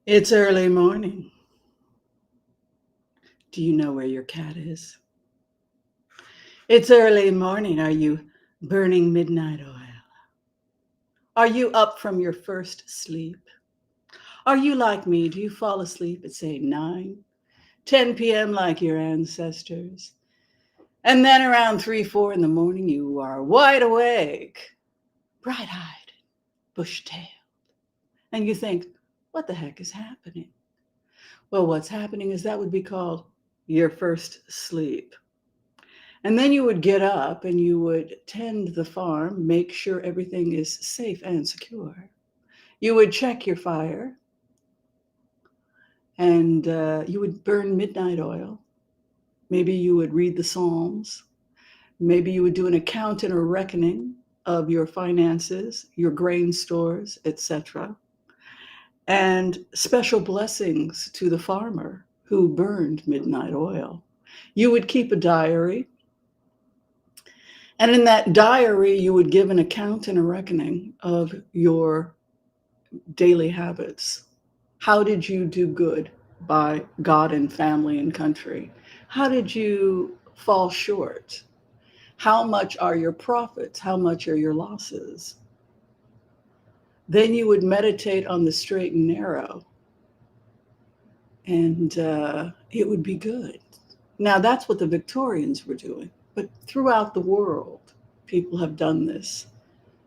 It's early morning. Do you know where your cat is? It's early morning. Are you burning midnight oil? Are you up from your first sleep? Are you like me? Do you fall asleep at, say, 9, 10 p.m. like your ancestors? And then around 3, 4 in the morning, you are wide awake, bright eyed, bush tailed. And you think, what the heck is happening? Well, what's happening is that would be called your first sleep. And then you would get up and you would tend the farm, make sure everything is safe and secure. You would check your fire and you would burn midnight oil. Maybe you would read the Psalms. Maybe you would do an account and a reckoning of your finances, your grain stores, etc. And special blessings to the farmer who burned midnight oil. You would keep a diary. And in that diary, you would give an account and a reckoning of your daily habits. How did you do good by God and family and country? How did you fall short? How much are your profits? How much are your losses? Then you would meditate on the straight and narrow, and it would be good. Now, that's what the Victorians were doing, but throughout the world, people have done this.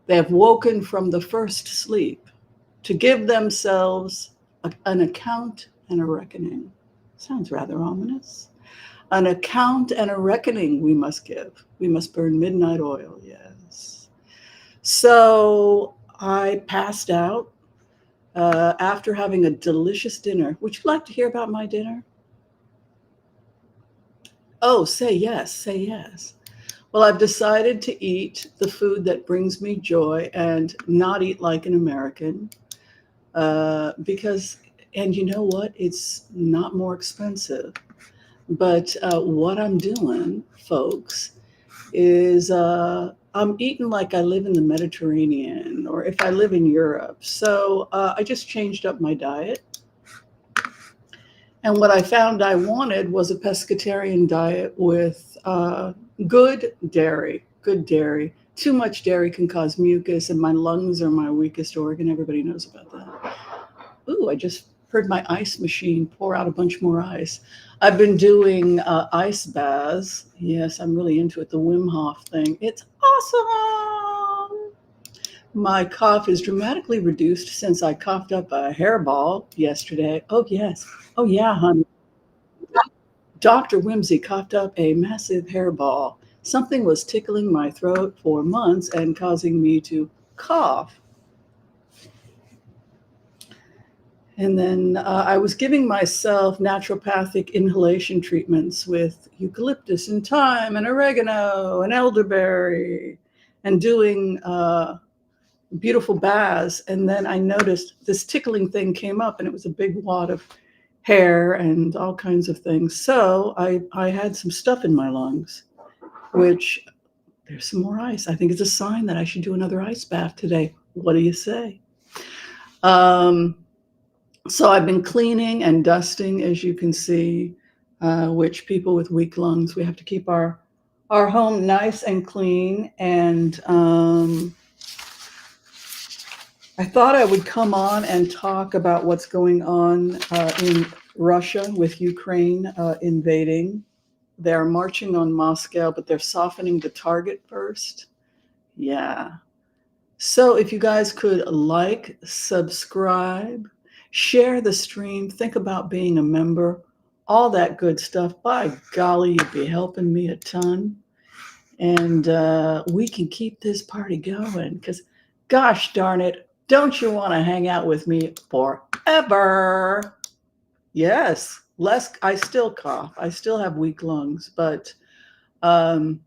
They have woken from the first sleep to give themselves an account and a reckoning. Sounds rather ominous. An account and a reckoning we must give. We must burn midnight oil, yes. So I passed out after having a delicious dinner. Would you like to hear about my dinner? Oh, say yes, say yes. Well, I've decided to eat the food that brings me joy and not eat like an American because, and you know what? It's not more expensive. But what I'm doing, folks, is I'm eating like I live in the Mediterranean or if I live in Europe. So I just changed up my diet. And what I found I wanted was a pescatarian diet with good dairy, good dairy. Too much dairy can cause mucus, and my lungs are my weakest organ. Everybody knows about that. Ooh, I just heard my ice machine pour out a bunch more ice. I've been doing ice baths. Yes, I'm really into it. The Wim Hof thing. It's awesome. My cough is dramatically reduced since I coughed up a hairball yesterday. Oh, yes. Oh, yeah, honey. Dr. Whimsy coughed up a massive hairball. Something was tickling my throat for months and causing me to cough. And then I was giving myself naturopathic inhalation treatments with eucalyptus and thyme and oregano and elderberry and doing beautiful baths. And then I noticed this tickling thing came up and it was a big wad of hair and all kinds of things. So I had some stuff in my lungs, which there's some more ice. I think it's a sign that I should do another ice bath today. What do you say? Um, So I've been cleaning and dusting, as you can see, which people with weak lungs, we have to keep our home nice and clean. And I thought I would come on and talk about what's going on in Russia with Ukraine invading. They're marching on Moscow, but they're softening the target first. Yeah. So if you guys could like, subscribe, share the stream, think about being a member, all that good stuff. By golly, you'd be helping me a ton. And we can keep this party going because, gosh darn it, don't you want to hang out with me forever? Yes, less. I still cough. I still have weak lungs, but um,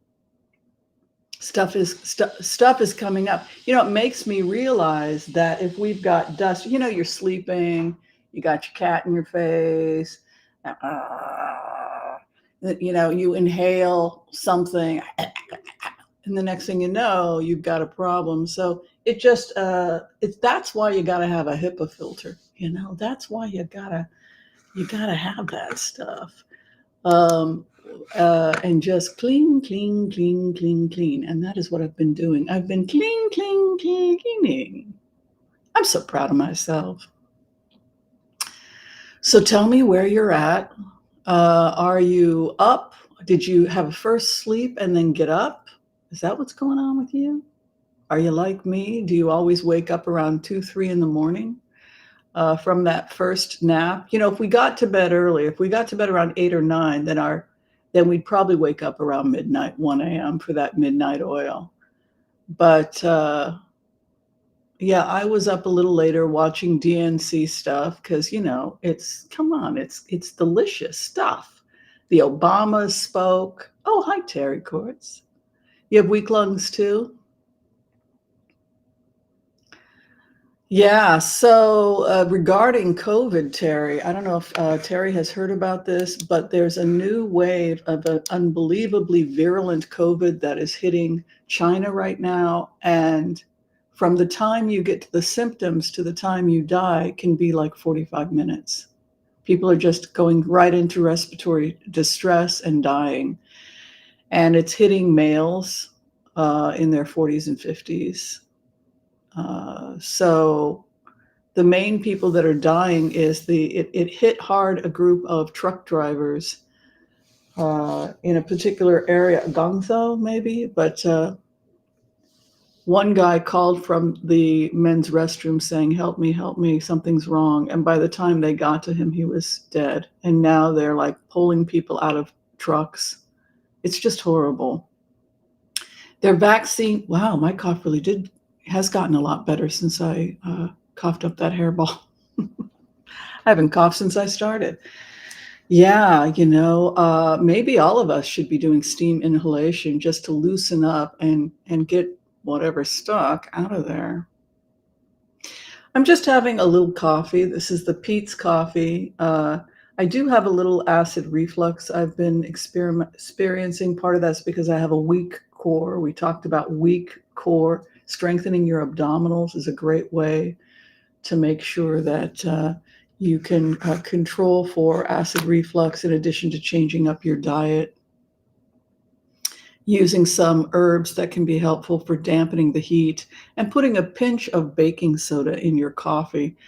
stuff is coming up. It makes me realize that if we've got dust, you're sleeping, you got your cat in your face, you inhale something, and the next thing you know, you've got a problem. So it just that's why you got to have a HIPAA filter. That's why you gotta have that stuff. Um, and just clean, clean, clean, clean, clean. And that is what I've been doing. I've been clean, clean, clean, cleaning. I'm so proud of myself. So tell me where you're at. Are you up? Did you have a first sleep and then get up? Is that what's going on with you? Are you like me? Do you always wake up around 2, 3 in the morning from that first nap? If we got to bed early, if we got to bed around 8 or 9, then we'd probably wake up around midnight, 1 a.m. for that midnight oil. But yeah, I was up a little later watching DNC stuff because it's delicious stuff. The Obamas spoke. Oh, hi, Terry Courts. You have weak lungs too? Yeah, so regarding COVID, Terry, I don't know if Terry has heard about this, but there's a new wave of an unbelievably virulent COVID that is hitting China right now. And from the time you get to the symptoms to the time you die can be like 45 minutes. People are just going right into respiratory distress and dying. And it's hitting males in their 40s and 50s. So the main people that are dying is it hit hard a group of truck drivers in a particular area, Gangzhou maybe, but one guy called from the men's restroom saying, help me, something's wrong. And by the time they got to him, he was dead. And now they're like pulling people out of trucks. It's just horrible. Their vaccine, wow, my cough really has gotten a lot better since I coughed up that hairball. I haven't coughed since I started. Yeah, maybe all of us should be doing steam inhalation just to loosen up and get whatever's stuck out of there. I'm just having a little coffee. This is the Pete's coffee. I do have a little acid reflux I've been experiencing. Part of that's because I have a weak core. We talked about weak core. Strengthening your abdominals is a great way to make sure that you can control for acid reflux in addition to changing up your diet. Using some herbs that can be helpful for dampening the heat and putting a pinch of baking soda in your coffee.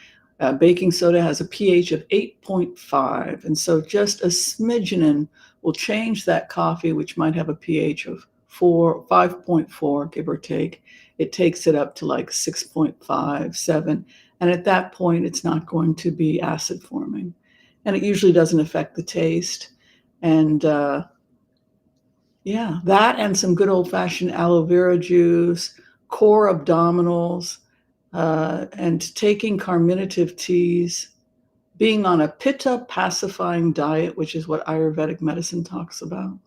Baking soda has a pH of 8.5, and so just a smidgen will change that coffee, which might have a pH of 5.4, give or take. It takes it up to like 6.5, 7, and at that point, it's not going to be acid forming. And it usually doesn't affect the taste. And yeah, that and some good old-fashioned aloe vera juice, core abdominals, and taking carminative teas, being on a pitta pacifying diet, which is what Ayurvedic medicine talks about.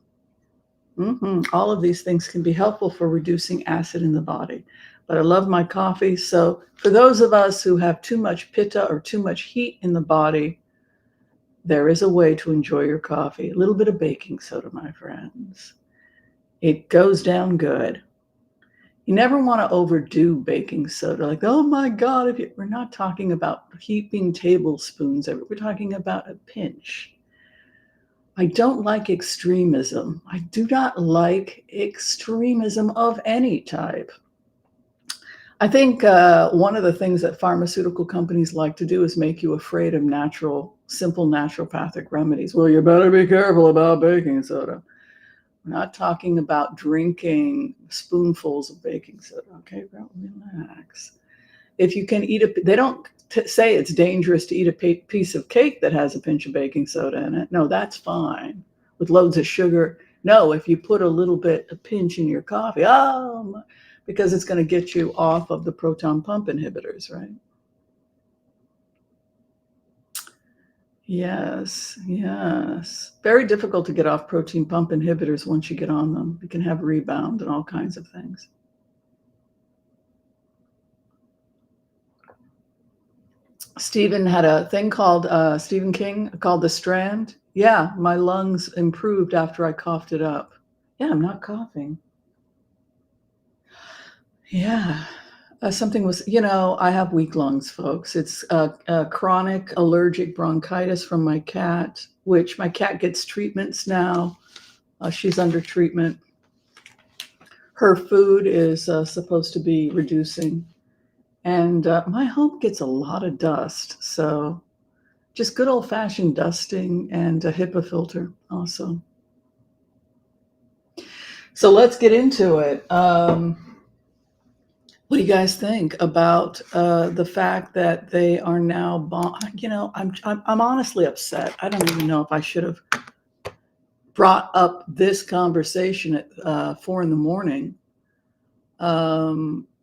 All of these things can be helpful for reducing acid in the body. But I love my coffee. So for those of us who have too much pitta or too much heat in the body, there is a way to enjoy your coffee. A little bit of baking soda, my friends. It goes down good. You never want to overdo baking soda. Like, oh my God, we're not talking about heaping tablespoons. We're talking about a pinch. I don't like extremism. I do not like extremism of any type. I think one of the things that pharmaceutical companies like to do is make you afraid of simple naturopathic remedies. Well, you better be careful about baking soda. We're not talking about drinking spoonfuls of baking soda. Okay, girl, relax. If you can eat they don't say it's dangerous to eat a piece of cake that has a pinch of baking soda in it. No, that's fine. With loads of sugar. No, if you put a pinch in your coffee, because it's going to get you off of the proton pump inhibitors, right? Yes. Very difficult to get off proton pump inhibitors once you get on them. You can have rebound and all kinds of things. Stephen had a thing called, Stephen King, called The Strand. Yeah, my lungs improved after I coughed it up. Yeah, I'm not coughing. Yeah. Something was, I have weak lungs, folks. It's chronic allergic bronchitis from my cat, which my cat gets treatments now. She's under treatment. Her food is supposed to be reducing. And my home gets a lot of dust. So just good old fashioned dusting and a HIPAA filter also. So let's get into it. What do you guys think about the fact that they are now, I'm honestly upset. I don't even know if I should have brought up this conversation at 4 a.m.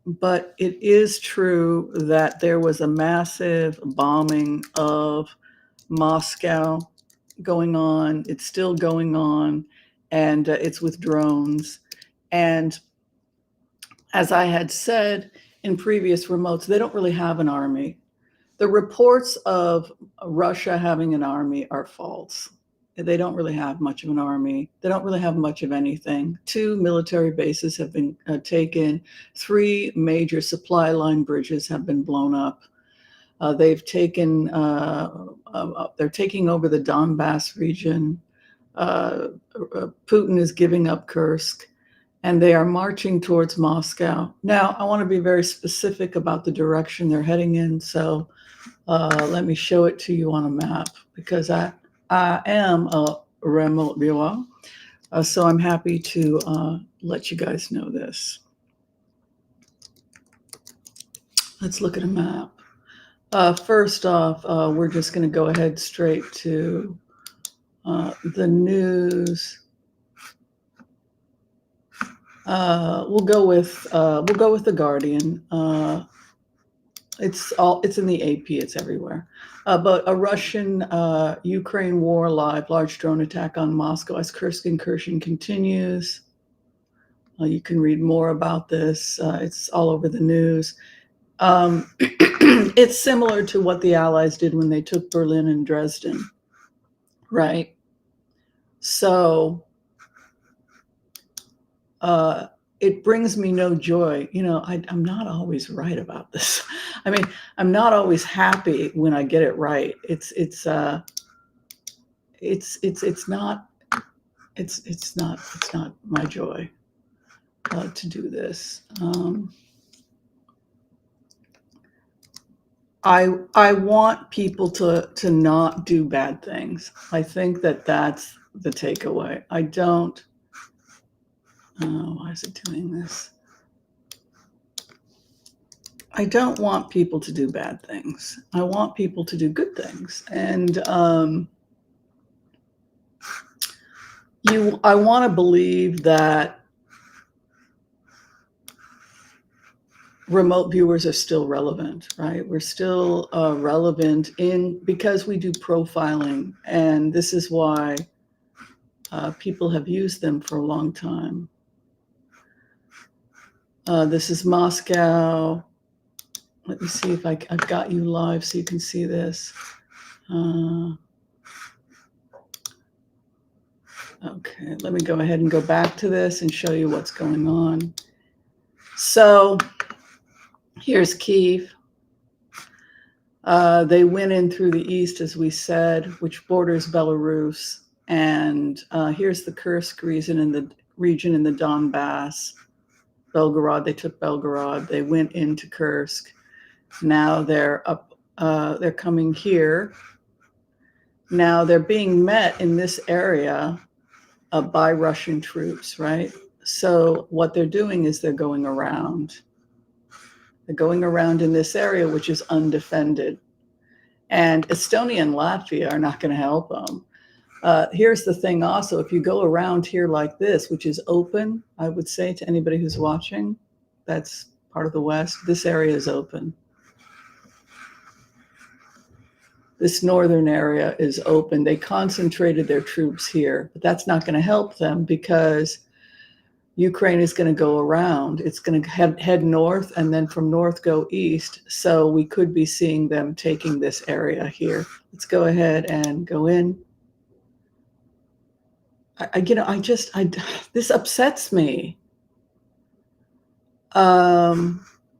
But it is true that there was a massive bombing of Moscow going on. It's still going on, and it's with drones. And as I had said in previous remotes, they don't really have an army. The reports of Russia having an army are false. They don't really have much of an army. They don't really have much of anything. 2 military bases have been taken. 3 major supply line bridges have been blown up. They've taken, they're taking over the Donbass region. Putin is giving up Kursk, and they are marching towards Moscow. Now, I want to be very specific about the direction they're heading in. So let me show it to you on a map, because I am a remote viewer. So I'm happy to let you guys know this. Let's look at a map. First off, we're just going to go ahead straight to the news. We'll go with the Guardian. It's in the AP. It's everywhere. But a Russian Ukraine war live large drone attack on Moscow as Kursk incursion continues. You can read more about this. It's all over the news. It's similar to what the Allies did when they took Berlin and Dresden, right? So it brings me no joy. I'm not always right about this. I mean, I'm not always happy when I get it right. It's not my joy to do this. I want people to not do bad things. I think that's the takeaway. I don't. Why is it doing this? I don't want people to do bad things. I want people to do good things. And I want to believe that remote viewers are still relevant, right? We're still relevant because we do profiling. And this is why people have used them for a long time. This is Moscow. Let me see if I've got you live so you can see this. Okay, let me go ahead and go back to this and show you what's going on. So here's Kyiv. They went in through the east, as we said, which borders Belarus. And here's the Kursk region in the Donbass. Belgorod, they took Belgorod. They went into Kursk. Now they're up, they're coming here. Now they're being met in this area by Russian troops, right? So what they're doing is they're going around. They're going around in this area, which is undefended. And Estonia and Latvia are not going to help them. Here's the thing also, if you go around here like this, which is open, I would say to anybody who's watching, that's part of the West, this area is open. This northern area is open. They concentrated their troops here, but that's not going to help them because Ukraine is going to go around. It's going to head north and then from north go east. So we could be seeing them taking this area here. Let's go ahead and go in. This upsets me.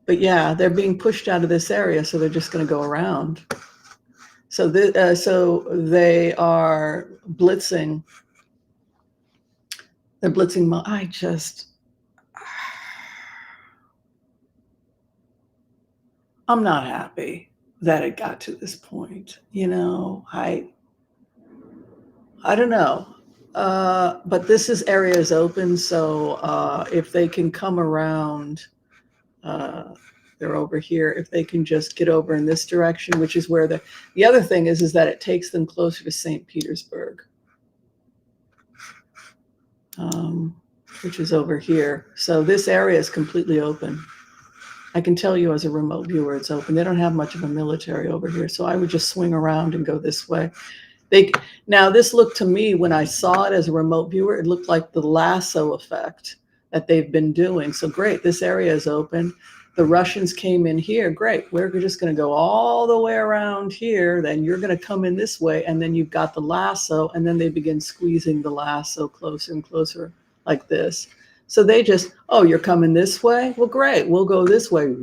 But yeah, they're being pushed out of this area, so they're just going to go around. So so they are blitzing. They're blitzing. I'm not happy that it got to this point. I don't know. But this area is open, so if they can come around, uh, they're over here. If they can just get over in this direction, which is where the other thing is that it takes them closer to St. Petersburg, which is over here. So this area is completely open. I can tell you as a remote viewer, it's open. They don't have much of a military over here, so I would just swing around and go this way. Now, this looked to me, when I saw it as a remote viewer, it looked like the lasso effect that they've been doing. So great, this area is open. The Russians came in here. Great, we're just going to go all the way around here. Then you're going to come in this way, and then you've got the lasso, and then they begin squeezing the lasso closer and closer like this. So they just, oh, you're coming this way? Well, great, we'll go this way.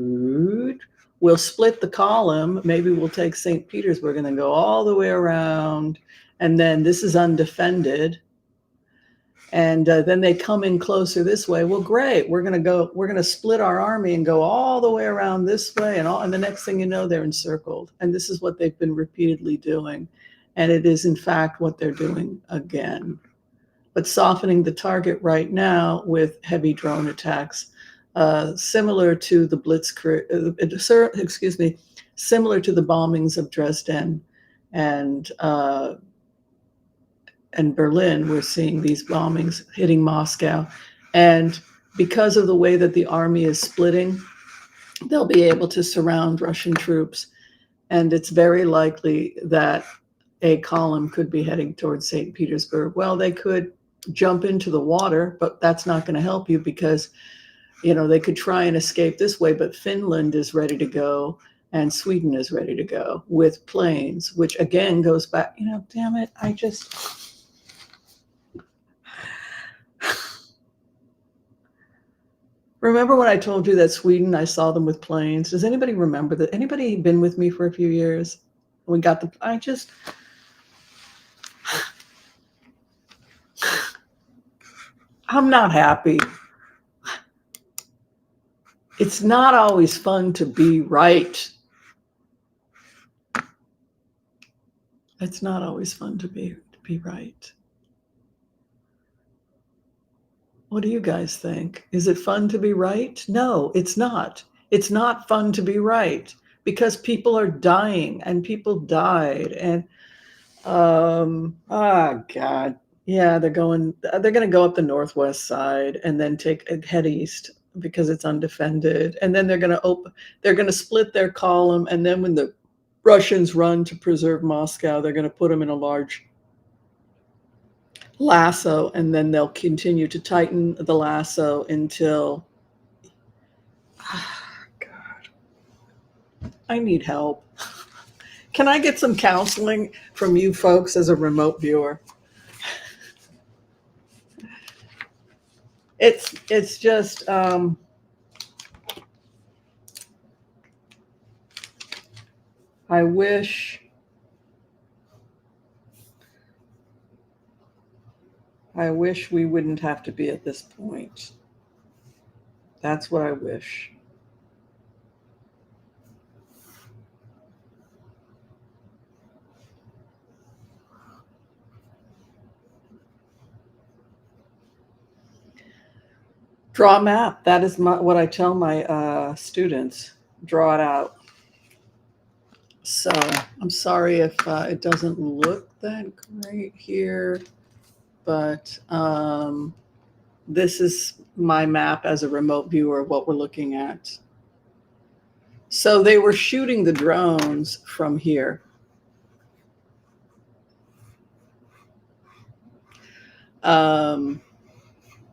We'll split the column. Maybe we'll take St. Petersburg and then go all the way around. And then this is undefended. And then they come in closer this way. Well, great. We're going to split our army and go all the way around this way. And the next thing you know, they're encircled. And this is what they've been repeatedly doing. And it is, in fact, what they're doing again. But softening the target right now with heavy drone attacks. Similar to the similar to the bombings of Dresden and Berlin. We're seeing these bombings hitting Moscow, and because of the way that the army is splitting, they'll be able to surround Russian troops, and it's very likely that a column could be heading towards St. Petersburg. Well, they could jump into the water, but that's not going to help you because they could try and escape this way, but Finland is ready to go and Sweden is ready to go with planes, which again goes back, damn it, remember when I told you that Sweden, I saw them with planes? Does anybody remember that? Anybody been with me for a few years? We got I'm not happy. It's not always fun to be right. It's not always fun to be right. What do you guys think? Is it fun to be right? No, it's not. It's not fun to be right because people are dying and people died. And God. Yeah, they're going to go up the northwest side and then head east because it's undefended. And then they're going to split their column. And then when the Russians run to preserve Moscow, they're going to put them in a large lasso, and then they'll continue to tighten the lasso until, God, I need help. Can I get some counseling from you folks as a remote viewer? It's just I wish we wouldn't have to be at this point. That's what I wish. Draw a map. That is what I tell my students. Draw it out. So I'm sorry if it doesn't look that great here, but this is my map as a remote viewer of what we're looking at. So they were shooting the drones from here.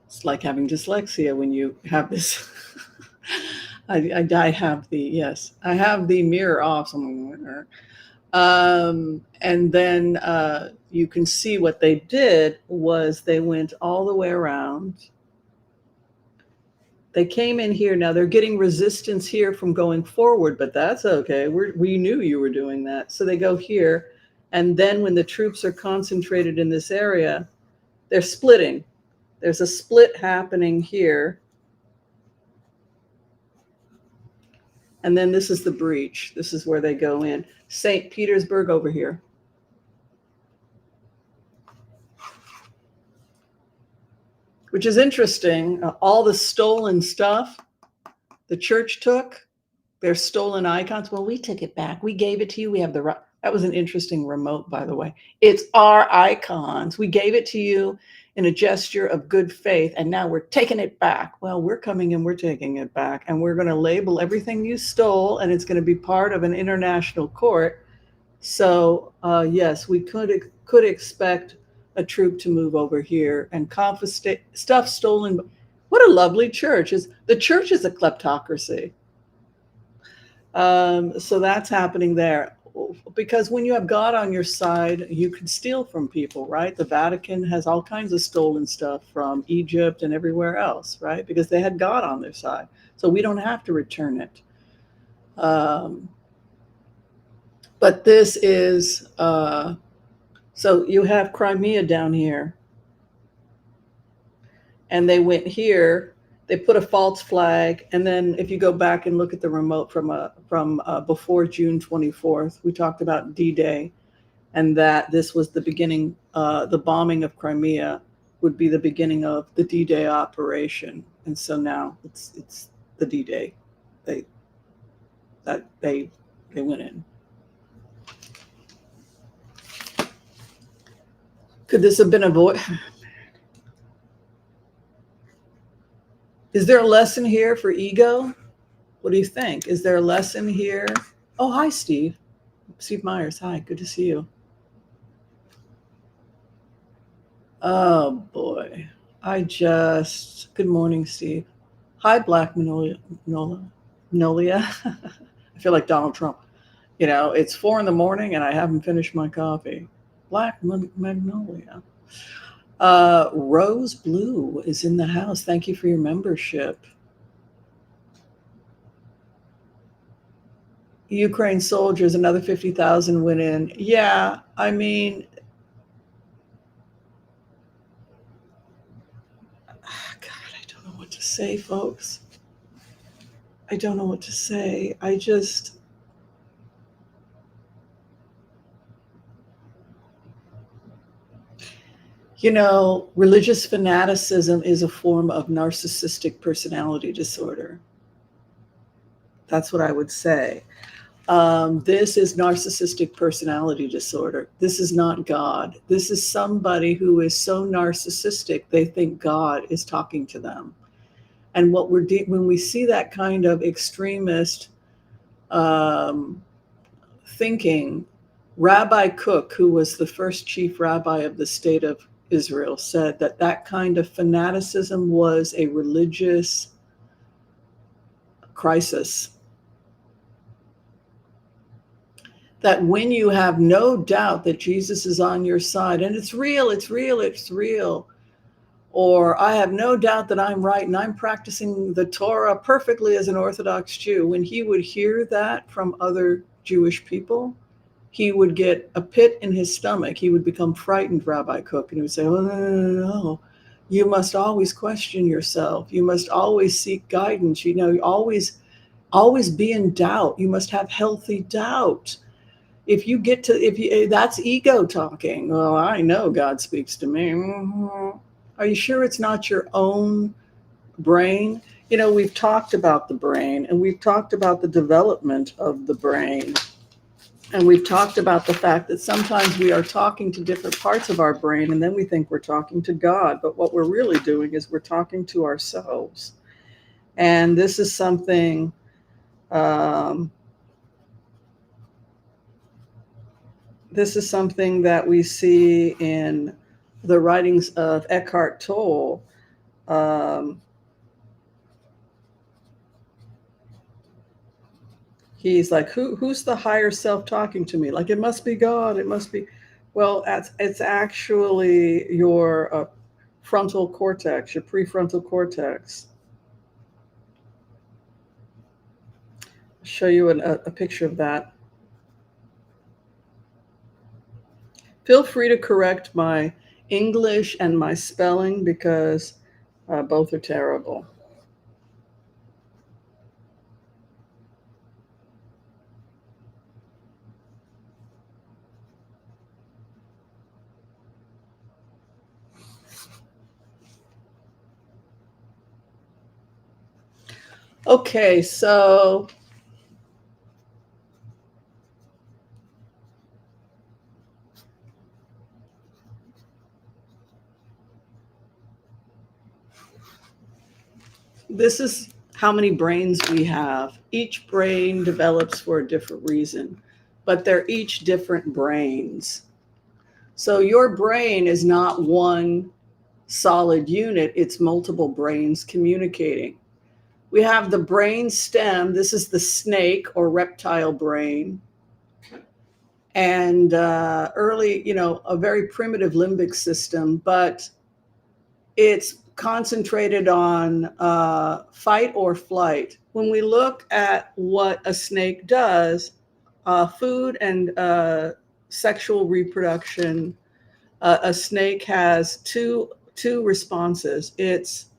It's like having dyslexia when you have this. I have the mirror off. And then you can see what they did was they went all the way around. They came in here. Now they're getting resistance here from going forward, but that's okay. We knew you were doing that. So they go here. And then when the troops are concentrated in this area, they're splitting. There's a split happening here. And then this is the breach. This is where they go in. St. Petersburg over here. Which is interesting. All the stolen stuff the church took, their stolen icons. Well, we took it back. We gave it to you. We have the right. That was an interesting remote, by the way. It's our icons. We gave it to you in a gesture of good faith, and now we're taking it back. Well, we're coming and we're taking it back, and we're going to label everything you stole, and it's going to be part of an international court. So, yes, we could expect a troop to move over here and confiscate stuff stolen. What a lovely church. The church is a kleptocracy. So that's happening there. Because when you have God on your side, you can steal from people, right? The Vatican has all kinds of stolen stuff from Egypt and everywhere else, right? Because they had God on their side. So we don't have to return it. But this is, so you have Crimea down here. And they went here, they put a false flag. And then if you go back and look at the remote from before June 24th, we talked about D-Day, and that this was the beginning, the bombing of Crimea would be the beginning of the D-Day operation. And so now it's the D-Day. They went in. Could this have been avoided? Is there a lesson here for ego? What do you think? Is there a lesson here? Oh, hi, Steve. Steve Myers. Hi, good to see you. Oh, boy. Good morning, Steve. Hi, Black Magnolia. I feel like Donald Trump. You know, it's 4 a.m. and I haven't finished my coffee. Black Magnolia. Rose Blue is in the house. Thank you for your membership. Ukraine soldiers, another 50,000 went in. Yeah, I mean, God, I don't know what to say, folks. I don't know what to say. Religious fanaticism is a form of narcissistic personality disorder. That's what I would say. This is narcissistic personality disorder. This is not God. This is somebody who is so narcissistic, they think God is talking to them. And when we see that kind of extremist thinking, Rabbi Cook, who was the first chief rabbi of the state of Israel, said that kind of fanaticism was a religious crisis. That when you have no doubt that Jesus is on your side, and it's real, or I have no doubt that I'm right and I'm practicing the Torah perfectly as an Orthodox Jew, when he would hear that from other Jewish people, he would get a pit in his stomach. He would become frightened, Rabbi Cook, and he would say, oh, no. You must always question yourself. You must always seek guidance. Always be in doubt. You must have healthy doubt. That's ego talking. Well, I know God speaks to me. Mm-hmm. Are you sure it's not your own brain? We've talked about the brain, and we've talked about the development of the brain. And we've talked about the fact that sometimes we are talking to different parts of our brain, and then we think we're talking to God. But what we're really doing is we're talking to ourselves. And this is something that we see in the writings of Eckhart Tolle. He's like, who's the higher self talking to me? Like, it must be God. It must be. Well, it's actually your frontal cortex, your prefrontal cortex. show you a picture of that. Feel free to correct my English and my spelling because both are terrible. Okay, so this is how many brains we have. Each brain develops for a different reason, but they're each different brains. So your brain is not one solid unit, it's multiple brains communicating. We have the brain stem. This is the snake or reptile brain. And early, a very primitive limbic system, but it's concentrated on fight or flight. When we look at what a snake does, food and sexual reproduction, a snake has two responses. It's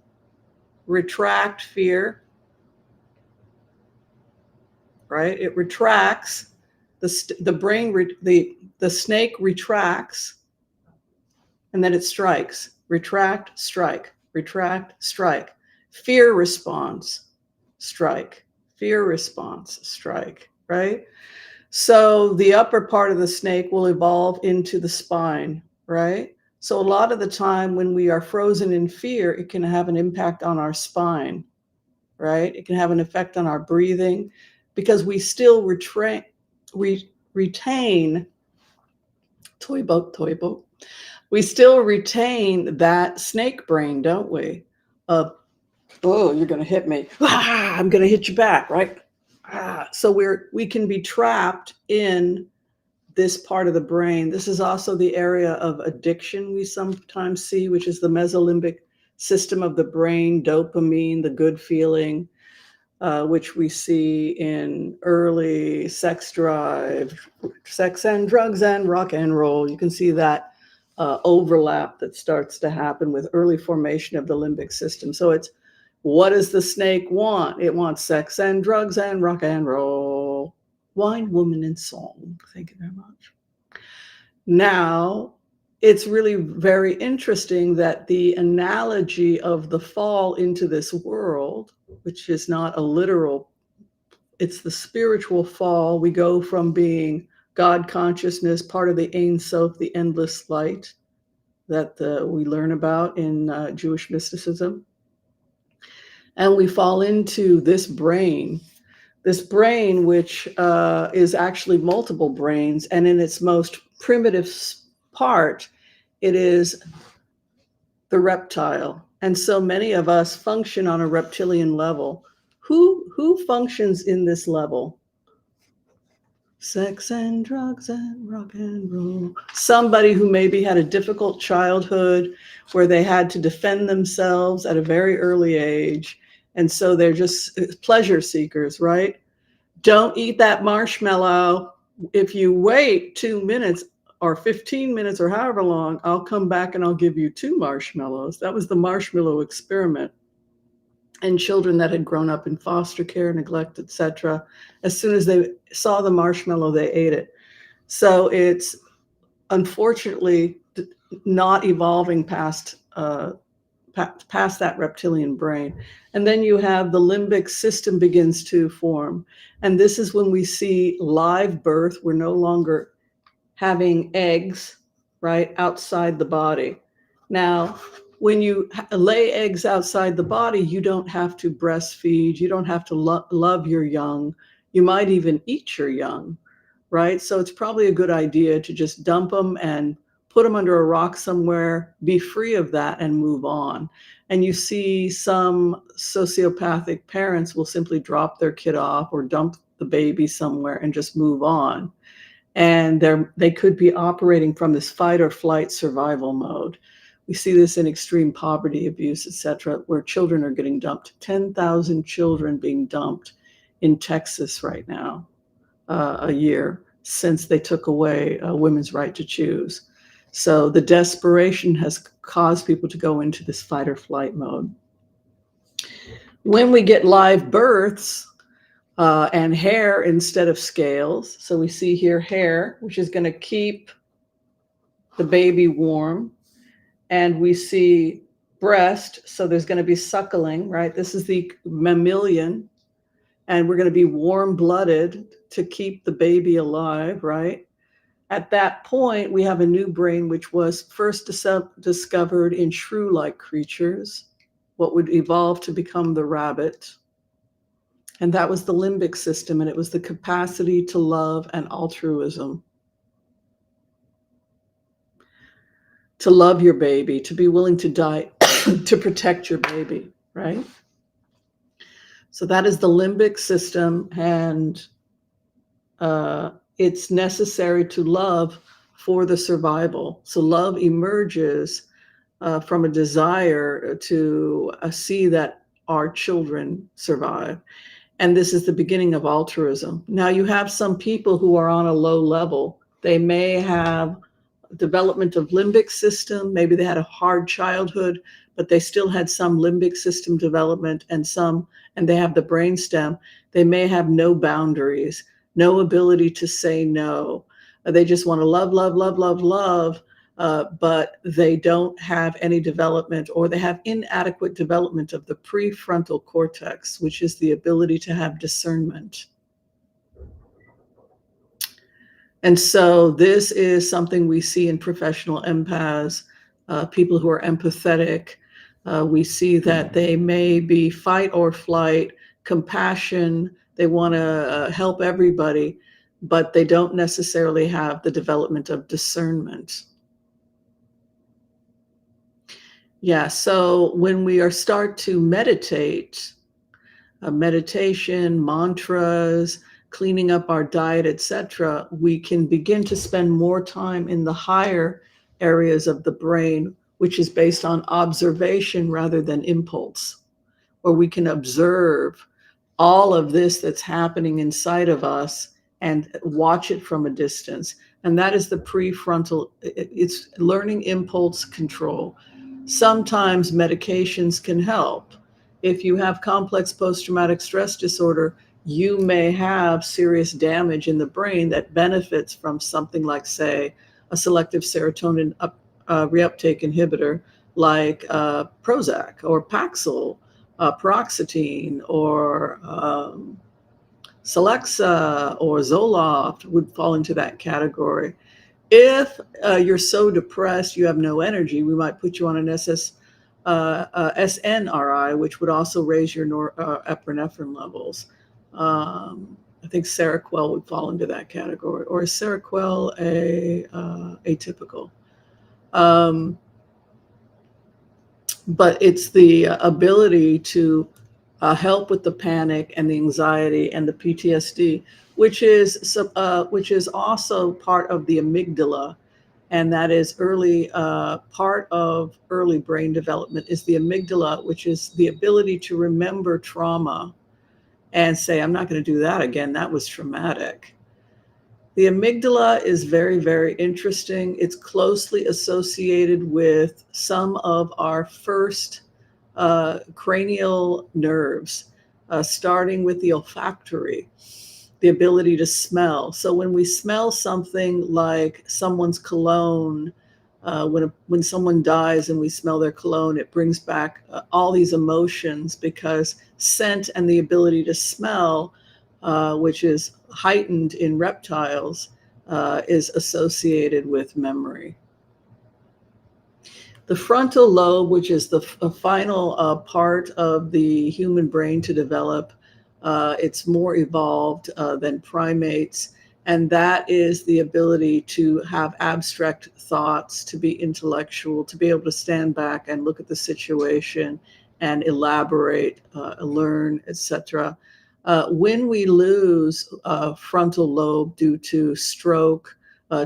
retract, fear, right? It retracts. The snake retracts, and then it strikes. Retract, strike. Retract, strike. Fear response, strike. Fear response, strike. Right? So the upper part of the snake will evolve into the spine. Right? So a lot of the time when we are frozen in fear, it can have an impact on our spine. Right? It can have an effect on our breathing because we still retain toy boat. We still retain that snake brain, don't we? Oh, you're going to hit me. I'm going to hit you back, right? So we can be trapped in this part of the brain. This is also the area of addiction we sometimes see, which is the mesolimbic system of the brain, dopamine, the good feeling, which we see in early sex drive, sex and drugs and rock and roll. You can see that overlap that starts to happen with early formation of the limbic system. So it's, what does the snake want? It wants sex and drugs and rock and roll. Wine, woman, and song. Thank you very much. Now, it's really very interesting that the analogy of the fall into this world, which is not a literal, it's the spiritual fall. We go from being God consciousness, part of the Ein Sof, the endless light that we learn about in Jewish mysticism. And we fall into this brain, which is actually multiple brains. And in its most primitive part, it is the reptile. And so many of us function on a reptilian level. Who functions in this level? Sex and drugs and rock and roll. Somebody who maybe had a difficult childhood where they had to defend themselves at a very early age. And so they're just pleasure seekers, right? Don't eat that marshmallow. If you wait 2 minutes or 15 minutes or however long, I'll come back and I'll give you 2 marshmallows. That was the marshmallow experiment. And children that had grown up in foster care, neglect, etc., as soon as they saw the marshmallow, they ate it. So it's unfortunately not evolving past that reptilian brain. And then you have the limbic system begins to form. And this is when we see live birth. We're no longer having eggs, right, outside the body. Now, when you lay eggs outside the body, you don't have to breastfeed. You don't have to love your young. You might even eat your young, right? So it's probably a good idea to just dump them and put them under a rock somewhere, be free of that, and move on. And you see some sociopathic parents will simply drop their kid off or dump the baby somewhere and just move on. And they could be operating from this fight or flight survival mode. We see this in extreme poverty, abuse, etc., where children are getting dumped. 10,000 children being dumped in Texas right now, a year since they took away women's right to choose. So the desperation has caused people to go into this fight or flight mode. When we get live births and hair instead of scales, so we see here hair, which is going to keep the baby warm, and we see breast, so there's going to be suckling, right? This is the mammalian, and we're going to be warm-blooded to keep the baby alive, right? At that point, we have a new brain, which was first discovered in shrew-like creatures, what would evolve to become the rabbit. And that was the limbic system, and it was the capacity to love and altruism. To love your baby, to be willing to die to protect your baby, right? So that is the limbic system, and it's necessary to love for the survival. So love emerges from a desire to see that our children survive. And this is the beginning of altruism. Now you have some people who are on a low level. They may have development of limbic system. Maybe they had a hard childhood, but they still had some limbic system development and they have the brainstem. They may have no boundaries, no ability to say no. They just want to love, love, love, love, love, but they don't have any development, or they have inadequate development of the prefrontal cortex, which is the ability to have discernment. And so this is something we see in professional empaths, people who are empathetic. We see that they may be fight or flight, compassion. They want to help everybody, but they don't necessarily have the development of discernment. Yeah, so when we start to meditate, meditation, mantras, cleaning up our diet, etc., we can begin to spend more time in the higher areas of the brain, which is based on observation rather than impulse, where we can observe all of this that's happening inside of us and watch it from a distance. And that is the prefrontal, it's learning impulse control. Sometimes medications can help. If you have complex post-traumatic stress disorder, you may have serious damage in the brain that benefits from something like, say, a selective serotonin reuptake inhibitor like Prozac or Paxil, paroxetine, or Celexa or Zoloft would fall into that category. If you're so depressed you have no energy, we might put you on an SNRI, which would also raise your epinephrine levels. I think Seroquel would fall into that category, or is Seroquel atypical? But it's the ability to help with the panic and the anxiety and the PTSD, which is also part of the amygdala. And that is early, part of early brain development is the amygdala, which is the ability to remember trauma and say, I'm not going to do that again. That was traumatic. The amygdala is very, very interesting. It's closely associated with some of our first cranial nerves, starting with the olfactory, the ability to smell. So when we smell something like someone's cologne, when someone dies and we smell their cologne, it brings back all these emotions, because scent and the ability to smell, which is heightened in reptiles, is associated with memory. The frontal lobe, which is the final part of the human brain to develop, it's more evolved than primates. And that is the ability to have abstract thoughts, to be intellectual, to be able to stand back and look at the situation and elaborate, learn, etc. When we lose frontal lobe due to stroke,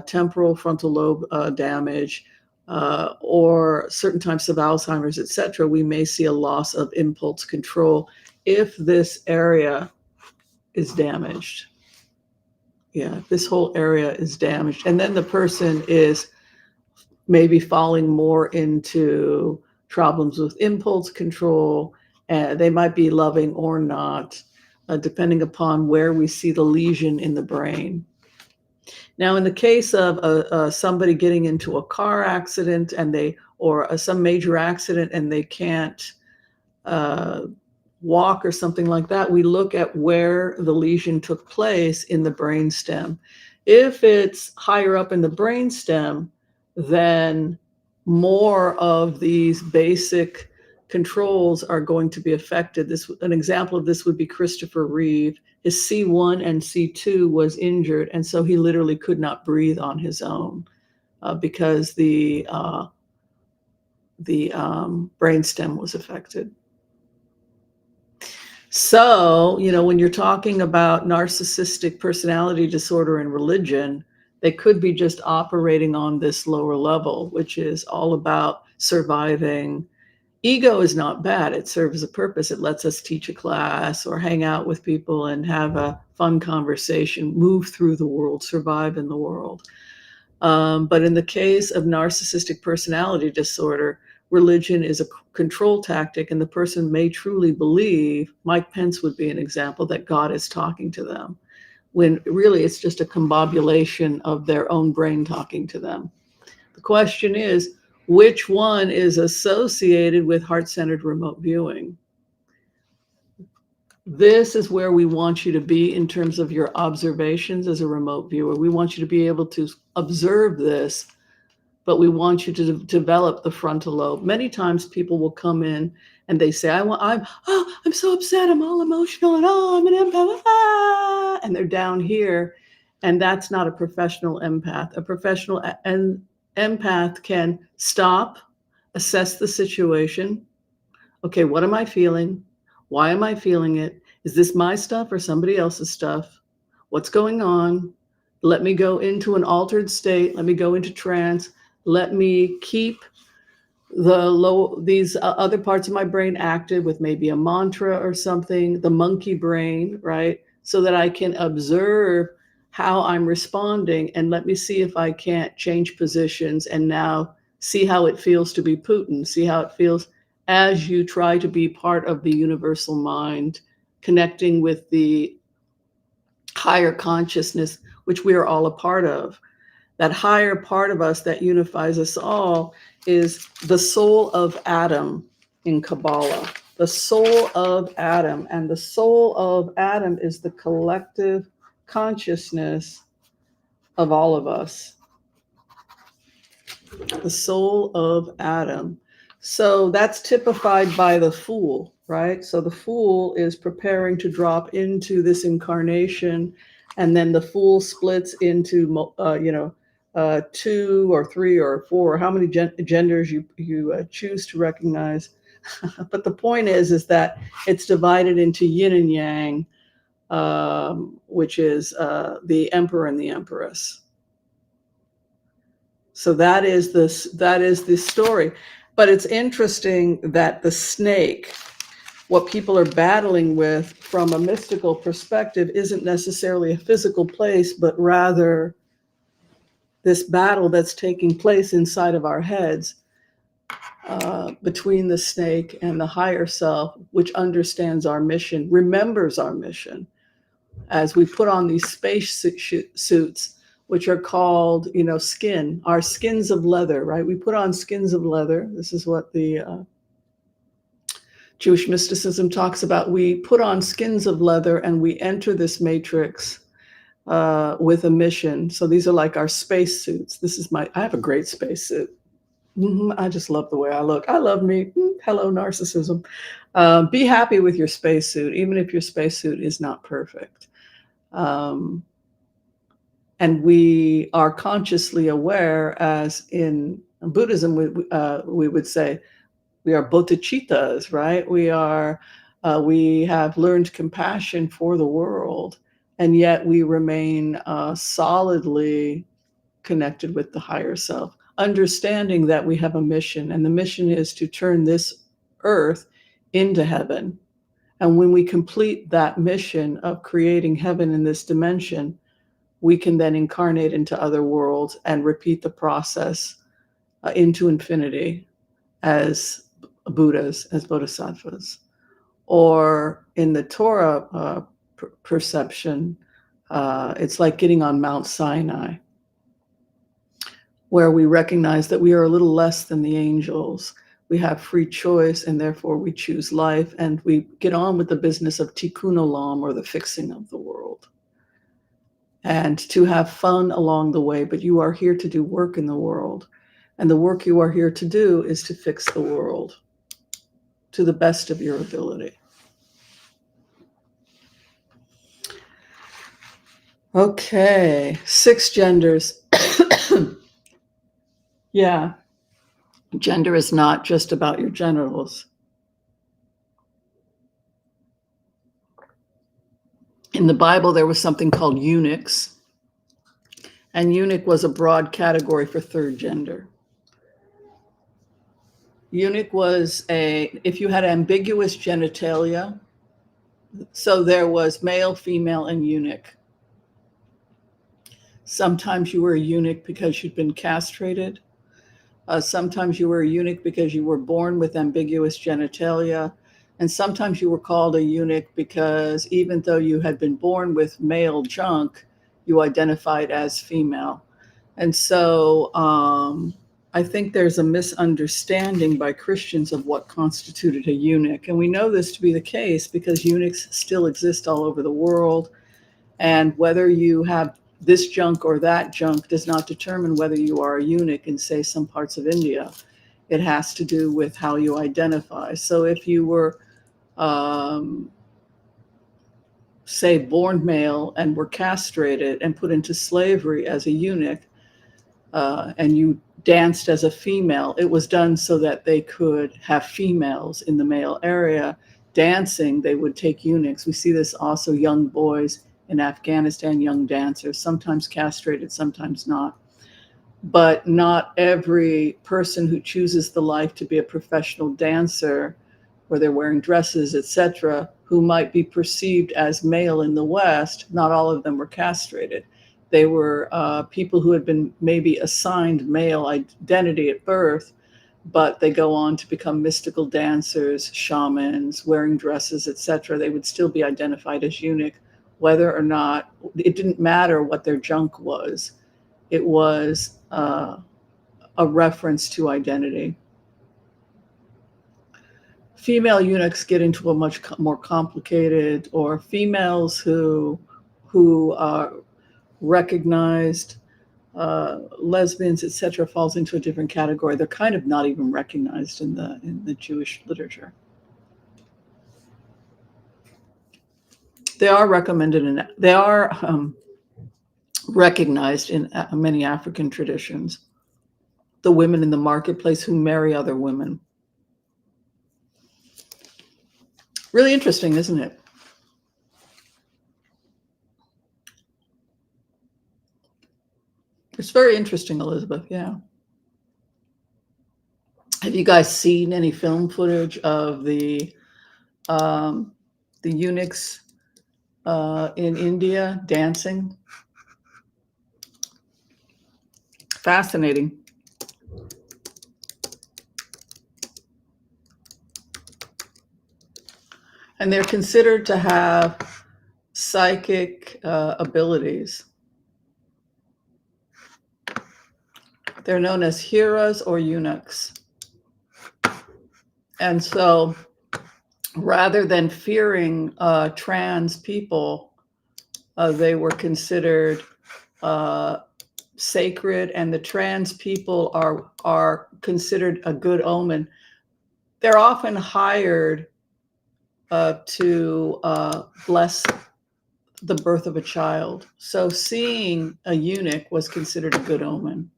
temporal frontal lobe damage, or certain types of Alzheimer's, etc., we may see a loss of impulse control if this area is damaged. Yeah, this whole area is damaged. And then the person is maybe falling more into problems with impulse control. They might be loving or not, depending upon where we see the lesion in the brain. Now, in the case of somebody getting into a car accident or some major accident and they can't uh, walk or something like that, we look at where the lesion took place in the brainstem. If it's higher up in the brainstem, then more of these basic controls are going to be affected. An example of this would be Christopher Reeve. His C1 and C2 was injured, and so he literally could not breathe on his own because the brainstem was affected. So, when you're talking about narcissistic personality disorder and religion, they could be just operating on this lower level, which is all about surviving. Ego is not bad. It serves a purpose. It lets us teach a class or hang out with people and have a fun conversation, move through the world, survive in the world. But in the case of narcissistic personality disorder, religion is a control tactic, and the person may truly believe, Mike Pence would be an example, that God is talking to them, when really it's just a combobulation of their own brain talking to them. The question is, which one is associated with heart-centered remote viewing? This is where we want you to be in terms of your observations as a remote viewer. We want you to be able to observe this, but we want you to develop the frontal lobe. Many times people will come in and they say, I'm so upset, I'm all emotional, and I'm an empath, and they're down here. And that's not a professional empath. A professional empath can stop, assess the situation. Okay, what am I feeling? Why am I feeling it? Is this my stuff or somebody else's stuff? What's going on? Let me go into an altered state. Let me go into trance. Let me keep these other parts of my brain active with maybe a mantra or something, the monkey brain, right? So that I can observe how I'm responding, and let me see if I can't change positions and now see how it feels to be Putin, see how it feels as you try to be part of the universal mind, connecting with the higher consciousness, which we are all a part of. That higher part of us that unifies us all is the soul of Adam in Kabbalah. The soul of Adam. And the soul of Adam is the collective consciousness of all of us. The soul of Adam. So that's typified by the fool, right? So the fool is preparing to drop into this incarnation, and then the fool splits into, 2 or 3 or 4, how many genders you choose to recognize. But the point is that it's divided into yin and yang, which is the emperor and the empress. So that is the story. But it's interesting that the snake, what people are battling with from a mystical perspective, isn't necessarily a physical place, but rather this battle that's taking place inside of our heads, between the snake and the higher self, which understands our mission, remembers our mission. As we put on these space suits, which are called, skin, our skins of leather, right? We put on skins of leather. This is what the Jewish mysticism talks about. We put on skins of leather and we enter this matrix with a mission. So these are like our space suits. I have a great space suit. I just love the way I look. I love me. Hello, narcissism. Be happy with your spacesuit, even if your spacesuit is not perfect. And we are consciously aware, as in Buddhism, we would say, we are bodhicittas, right? We have learned compassion for the world, and yet we remain solidly connected with the higher self, understanding that we have a mission, and the mission is to turn this earth into heaven. And when we complete that mission of creating heaven in this dimension, we can then incarnate into other worlds and repeat the process into infinity as Buddhas, as bodhisattvas. Or in the Torah perception, it's like getting on Mount Sinai, where we recognize that we are a little less than the angels. We have free choice, and therefore we choose life, and we get on with the business of tikkun olam, or the fixing of the world, and to have fun along the way. But you are here to do work in the world, and the work you are here to do is to fix the world to the best of your ability. Okay, 6 genders. Yeah, gender is not just about your genitals. In the Bible, there was something called eunuchs, and eunuch was a broad category for third gender. Eunuch was if you had ambiguous genitalia, so there was male, female, and eunuch. Sometimes you were a eunuch because you'd been castrated. Sometimes you were a eunuch because you were born with ambiguous genitalia. And sometimes you were called a eunuch because even though you had been born with male junk, you identified as female. And so I think there's a misunderstanding by Christians of what constituted a eunuch. And we know this to be the case because eunuchs still exist all over the world. And whether you have this junk or that junk does not determine whether you are a eunuch in, say, some parts of India. It has to do with how you identify. So if you were, say, born male and were castrated and put into slavery as a eunuch, and you danced as a female, it was done so that they could have females in the male area dancing. They would take eunuchs. We see this also, young boys in Afghanistan, young dancers, sometimes castrated, sometimes not. But not every person who chooses the life to be a professional dancer, where they're wearing dresses, etc., who might be perceived as male in the West, not all of them were castrated. They were people who had been maybe assigned male identity at birth, but they go on to become mystical dancers, shamans, wearing dresses, etc. They would still be identified as eunuch, whether or not, it didn't matter what their junk was. It was a reference to identity. Female eunuchs get into a much more complicated, or females who are recognized, lesbians, etc., falls into a different category. They're kind of not even recognized in the Jewish literature. They are recognized in many African traditions. The women in the marketplace who marry other women. Really interesting, isn't it? It's very interesting, Elizabeth. Yeah. Have you guys seen any film footage of the eunuchs in India dancing? Fascinating. And they're considered to have psychic abilities. They're known as hiras or eunuchs. And so rather than fearing trans people, they were considered sacred, and the trans people are considered a good omen. They're often hired to bless the birth of a child. So seeing a eunuch was considered a good omen.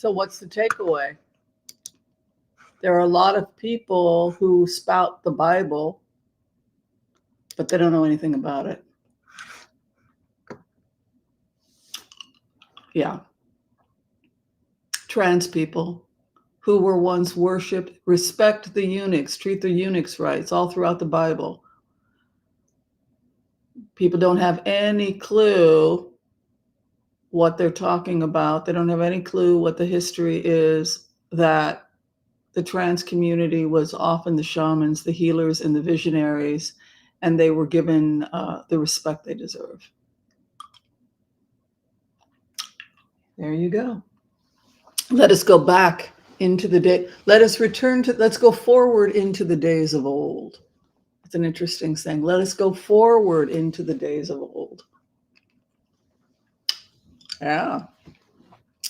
So what's the takeaway? There are a lot of people who spout the Bible, but they don't know anything about it. Yeah. Trans people who were once worshipped, respect the eunuchs, treat the eunuchs right. It's all throughout the Bible. People don't have any clue what they're talking about. They don't have any clue what the history is, that the trans community was often the shamans, the healers, and the visionaries, and they were given the respect they deserve. There you go. Let us go back into the day. Let's go forward into the days of old. It's an interesting saying. Let us go forward into the days of old. Yeah.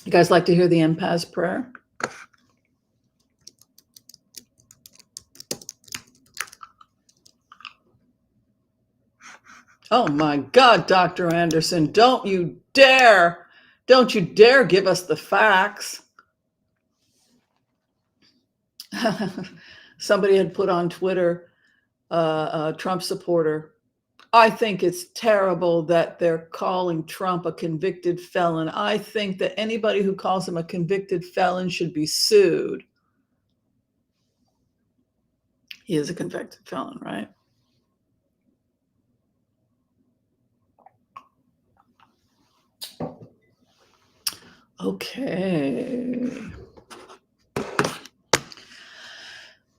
You guys like to hear the empath's prayer? Oh my God, Dr. Anderson, don't you dare give us the facts. Somebody had put on Twitter, a Trump supporter, I think it's terrible that they're calling Trump a convicted felon. I think that anybody who calls him a convicted felon should be sued. He is a convicted felon, right? Okay.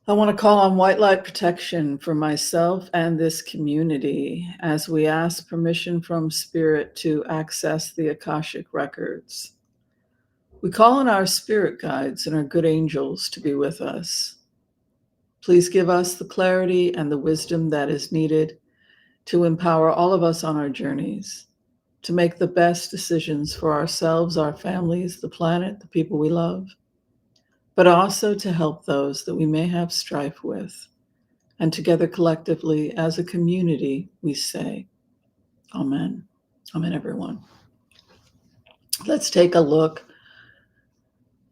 I want to call on white light protection for myself and this community as we ask permission from Spirit to access the Akashic records. We call on our spirit guides and our good angels to be with us. Please give us the clarity and the wisdom that is needed to empower all of us on our journeys, to make the best decisions for ourselves, our families, the planet, the people we love, but also to help those that we may have strife with. And together collectively as a community, we say, Amen. Amen, everyone. Let's take a look.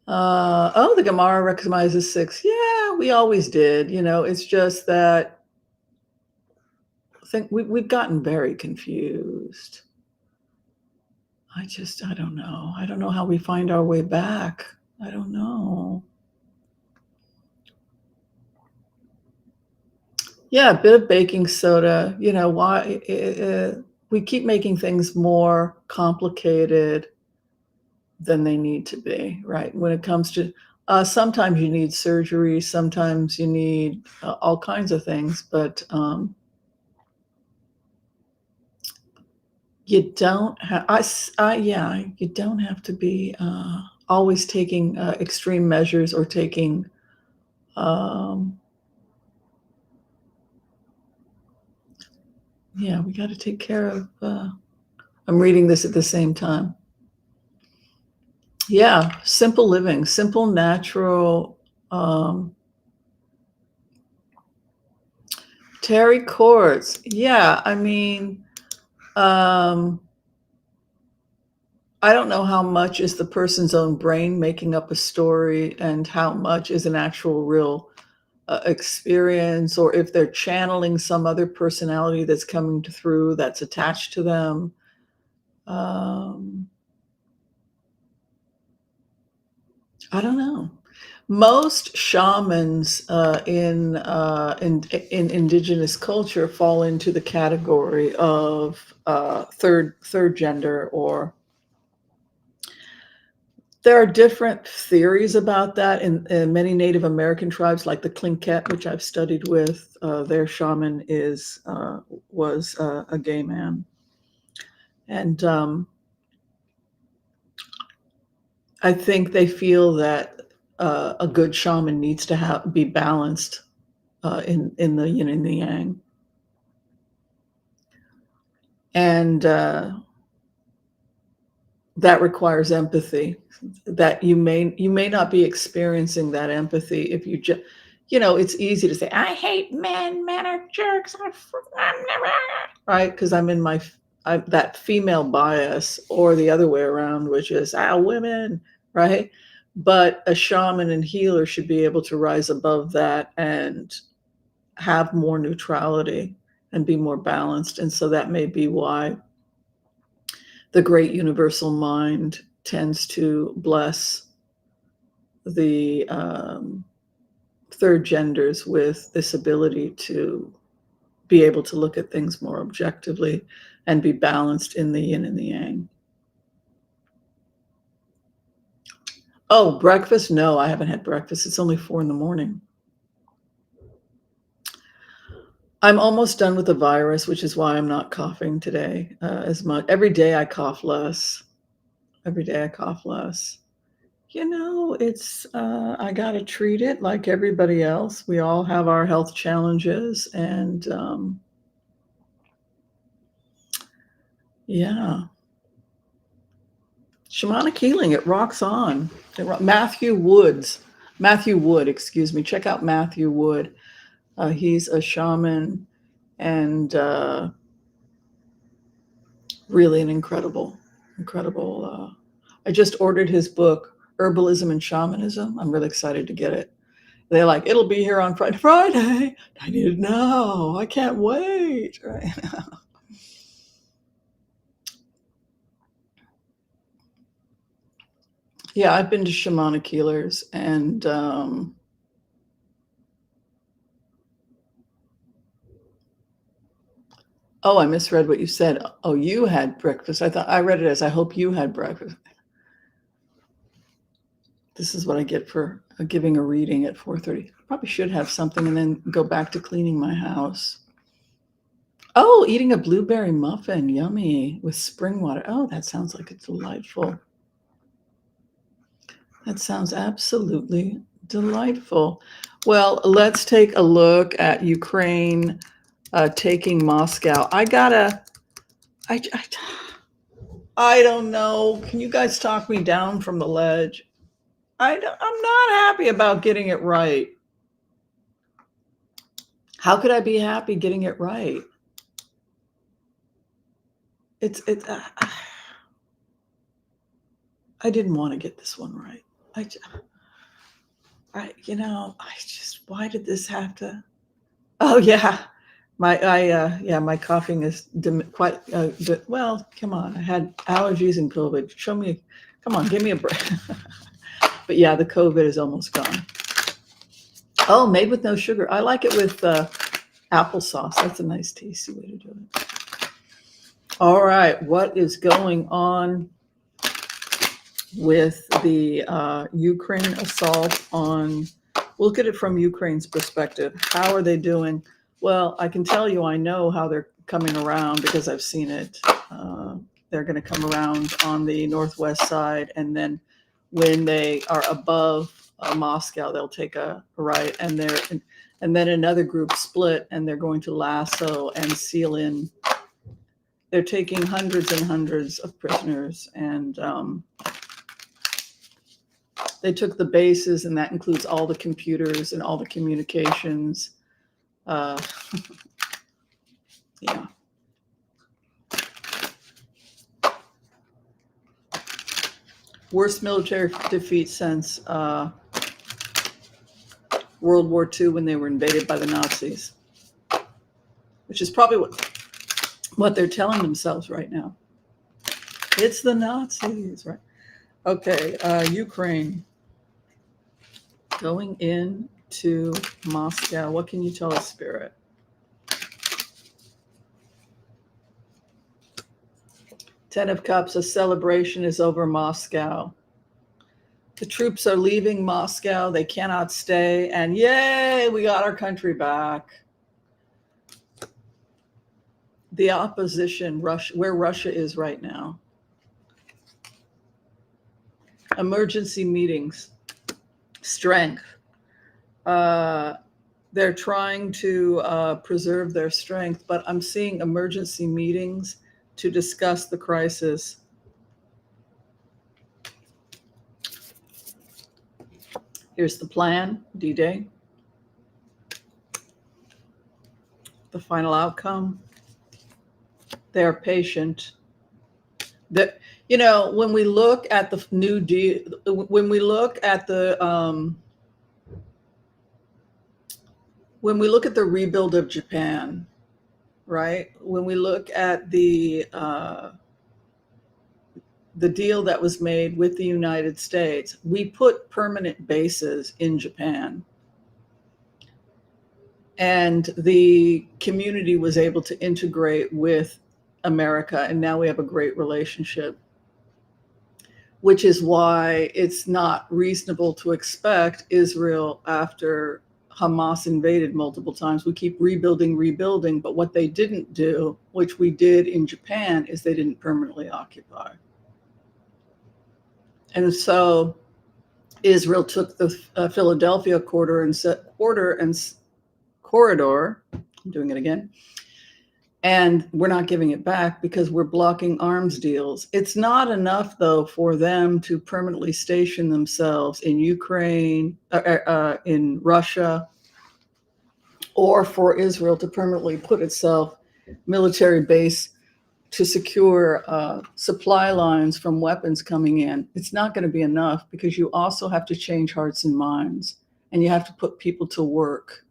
The Gemara recognizes 6. Yeah, we always did. It's just that I think we've gotten very confused. I don't know. I don't know how we find our way back. I don't know. Yeah, a bit of baking soda. Why we keep making things more complicated than they need to be, right? When it comes to sometimes you need surgery, sometimes you need all kinds of things, but you don't have. You don't have to be always taking extreme measures or taking. We got to take care of. I'm reading this at the same time. Yeah, simple living, simple, natural. Terry Quartz. Yeah, I mean, I don't know how much is the person's own brain making up a story and how much is an actual real experience, or if they're channeling some other personality that's coming through that's attached to them. I don't know. Most shamans in indigenous culture fall into the category of third gender, or there are different theories about that in many Native American tribes, like the Tlingit, which I've studied with. Their shaman was a gay man, and I think they feel that a good shaman needs to be balanced in the yin and the yang, and that requires empathy. That you may not be experiencing that empathy if you just, it's easy to say, I hate men. Men are jerks. I'm never, right? Because I'm in that female bias, or the other way around, which is women, right? But a shaman and healer should be able to rise above that and have more neutrality and be more balanced. And so that may be why the great universal mind tends to bless the third genders with this ability to be able to look at things more objectively and be balanced in the yin and the yang. Oh, breakfast? No, I haven't had breakfast. It's only 4 a.m. I'm almost done with the virus, which is why I'm not coughing today as much. Every day I cough less. Every day I cough less. It's I got to treat it like everybody else. We all have our health challenges, and yeah. Shamanic healing, it rocks on. Matthew Wood, excuse me. Check out Matthew Wood. He's a shaman and really an incredible. I just ordered his book, Herbalism and Shamanism. I'm really excited to get it. They're like, it'll be here on Friday. Friday? I need it now. I can't wait. Right? Yeah, I've been to shamanic healers, and oh, I misread what you said. Oh, you had breakfast. I read it as I hope you had breakfast. This is what I get for giving a reading at 4:30. Probably should have something and then go back to cleaning my house. Oh, eating a blueberry muffin, yummy, with spring water. Oh, that sounds like it's delightful. That sounds absolutely delightful. Well, let's take a look at Ukraine taking Moscow. I don't know. Can you guys talk me down from the ledge? I'm not happy about getting it right. How could I be happy getting it right? It's I didn't want to get this one right. I why did this have to? Oh yeah, my coughing is quite well. Come on, I had allergies and COVID. Come on, give me a break. But yeah, the COVID is almost gone. Oh, made with no sugar. I like it with applesauce. That's a nice, tasty way to do it. All right, what is going on with the Ukraine assault on? We'll look at it from Ukraine's perspective. How are they doing? Well, I can tell you I know how they're coming around because I've seen it. They're going to come around on the northwest side, and then when they are above Moscow, they'll take a right, and then another group split, and they're going to lasso and seal in. They're taking hundreds and hundreds of prisoners, and they took the bases, and that includes all the computers and all the communications. Yeah. Worst military defeat since World War II when they were invaded by the Nazis, which is probably what they're telling themselves right now. It's the Nazis, right? Okay, Ukraine going into Moscow. What can you tell us, Spirit? Ten of Cups, a celebration is over Moscow. The troops are leaving Moscow. They cannot stay. And yay, we got our country back. The opposition, Russia, where Russia is right now. Emergency meetings, strength. They're trying to preserve their strength, but I'm seeing emergency meetings to discuss the crisis. Here's the plan, D-Day. The final outcome. They're patient. When we look at the New Deal, when we look at the rebuild of Japan, right? When we look at the deal that was made with the United States, we put permanent bases in Japan. And the community was able to integrate with America, and now we have a great relationship, which is why it's not reasonable to expect Israel, after Hamas invaded multiple times, we keep rebuilding, but what they didn't do, which we did in Japan, is they didn't permanently occupy. And so Israel took the Philadelphia corridor, I'm doing it again, and we're not giving it back because we're blocking arms deals. It's not enough, though, for them to permanently station themselves in Ukraine, in Russia, or for Israel to permanently put itself military base to secure supply lines from weapons coming in. It's not going to be enough, because you also have to change hearts and minds, and you have to put people to work.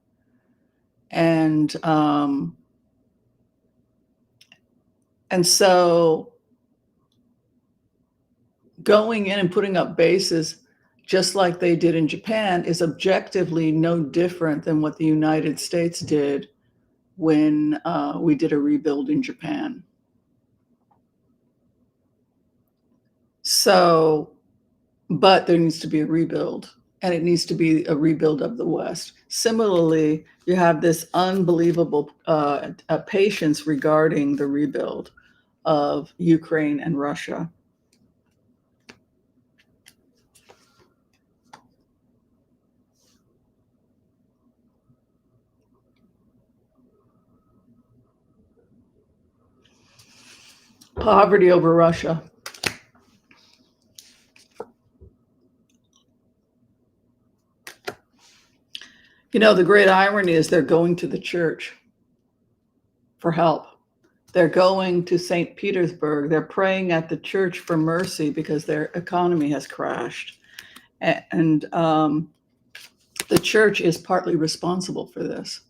And so going in and putting up bases just like they did in Japan is objectively no different than what the United States did when we did a rebuild in Japan. So, but there needs to be a rebuild, and it needs to be a rebuild of the West. Similarly, you have this unbelievable patience regarding the rebuild of Ukraine and Russia. Poverty over Russia. The great irony is they're going to the church for help. They're going to St. Petersburg. They're praying at the church for mercy because their economy has crashed. And the church is partly responsible for this.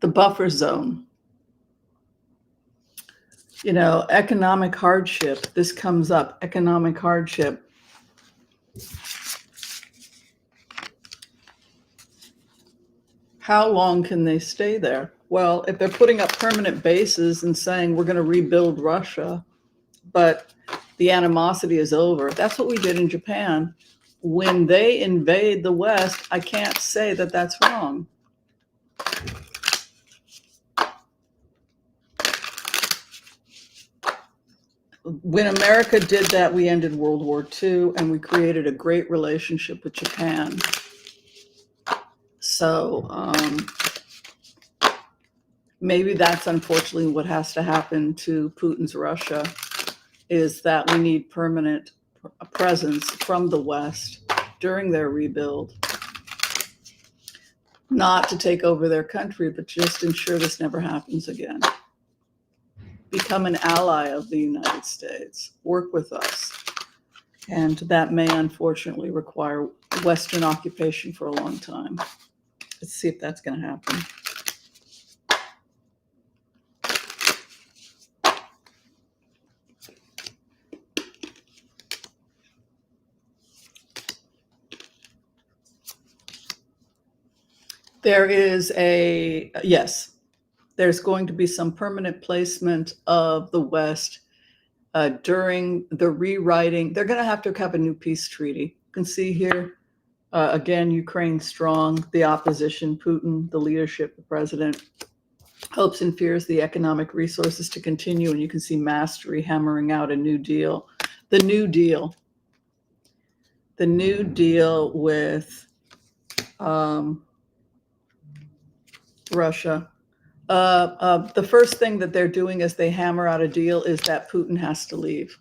The buffer zone. Economic hardship. This comes up, economic hardship. How long can they stay there? Well, if they're putting up permanent bases and saying we're going to rebuild Russia, but the animosity is over. That's what we did in Japan. When they invade the West, I can't say that that's wrong. When America did that, we ended World War II, and we created a great relationship with Japan. So maybe that's unfortunately what has to happen to Putin's Russia, is that we need permanent presence from the West during their rebuild, not to take over their country, but just ensure this never happens again. Become an ally of the United States, work with us. And that may unfortunately require Western occupation for a long time. Let's see if that's going to happen. There's going to be some permanent placement of the West during the rewriting. They're going to have a new peace treaty. You can see here, again, Ukraine strong, the opposition, Putin, the leadership, the president, hopes and fears the economic resources to continue, and you can see mastery hammering out a new deal. The New Deal with Russia. The first thing that they're doing as they hammer out a deal is that Putin has to leave.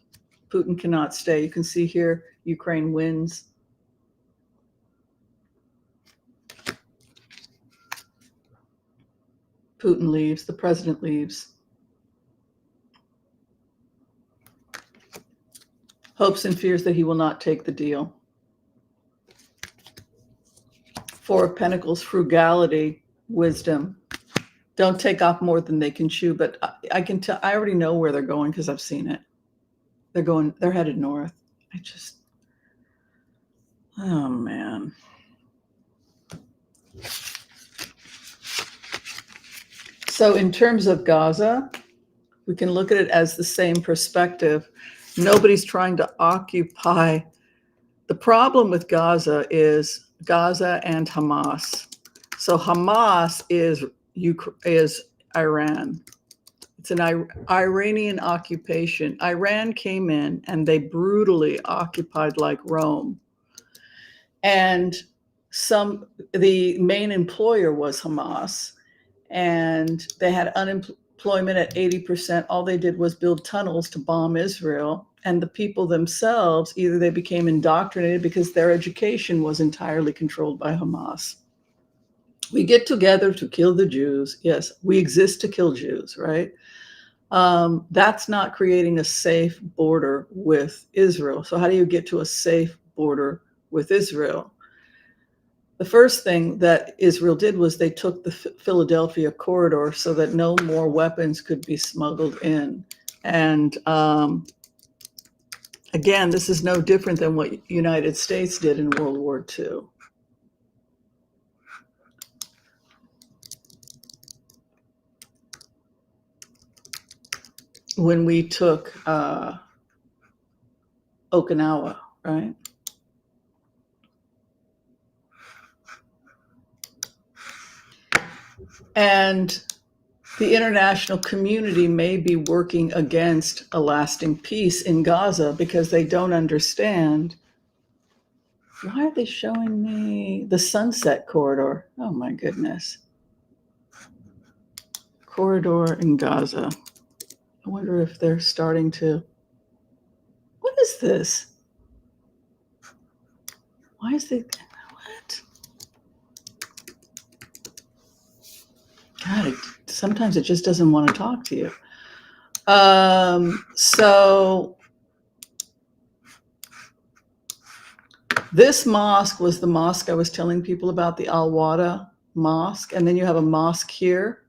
Putin cannot stay. You can see here, Ukraine wins. Putin leaves, the president leaves. Hopes and fears that he will not take the deal. Four of Pentacles, frugality, wisdom. Don't take off more than they can chew, but I can tell, I already know where they're going because I've seen it. They're headed north. Oh man. So in terms of Gaza, we can look at it as the same perspective. Nobody's trying to occupy. The problem with Gaza is Gaza and Hamas. So Hamas is Iran. It's an Iranian occupation. Iran came in and they brutally occupied like Rome. And the main employer was Hamas, and they had unemployment at 80%. All they did was build tunnels to bomb Israel. And the people themselves, either they became indoctrinated because their education was entirely controlled by Hamas. We get together to kill the Jews. Yes, we exist to kill Jews, right? That's not creating a safe border with Israel. So how do you get to a safe border with Israel? The first thing that Israel did was they took the Philadelphia corridor so that no more weapons could be smuggled in. And again, this is no different than what the United States did in World War II. When we took Okinawa, right? And the international community may be working against a lasting peace in Gaza because they don't understand. Why are they showing me the sunset corridor? Oh my goodness. Corridor in Gaza. I wonder if they're starting to. What is this? Why is it? What? God, sometimes it just doesn't want to talk to you. So this mosque was the mosque I was telling people about, the Al-Wada Mosque. And then you have a mosque here.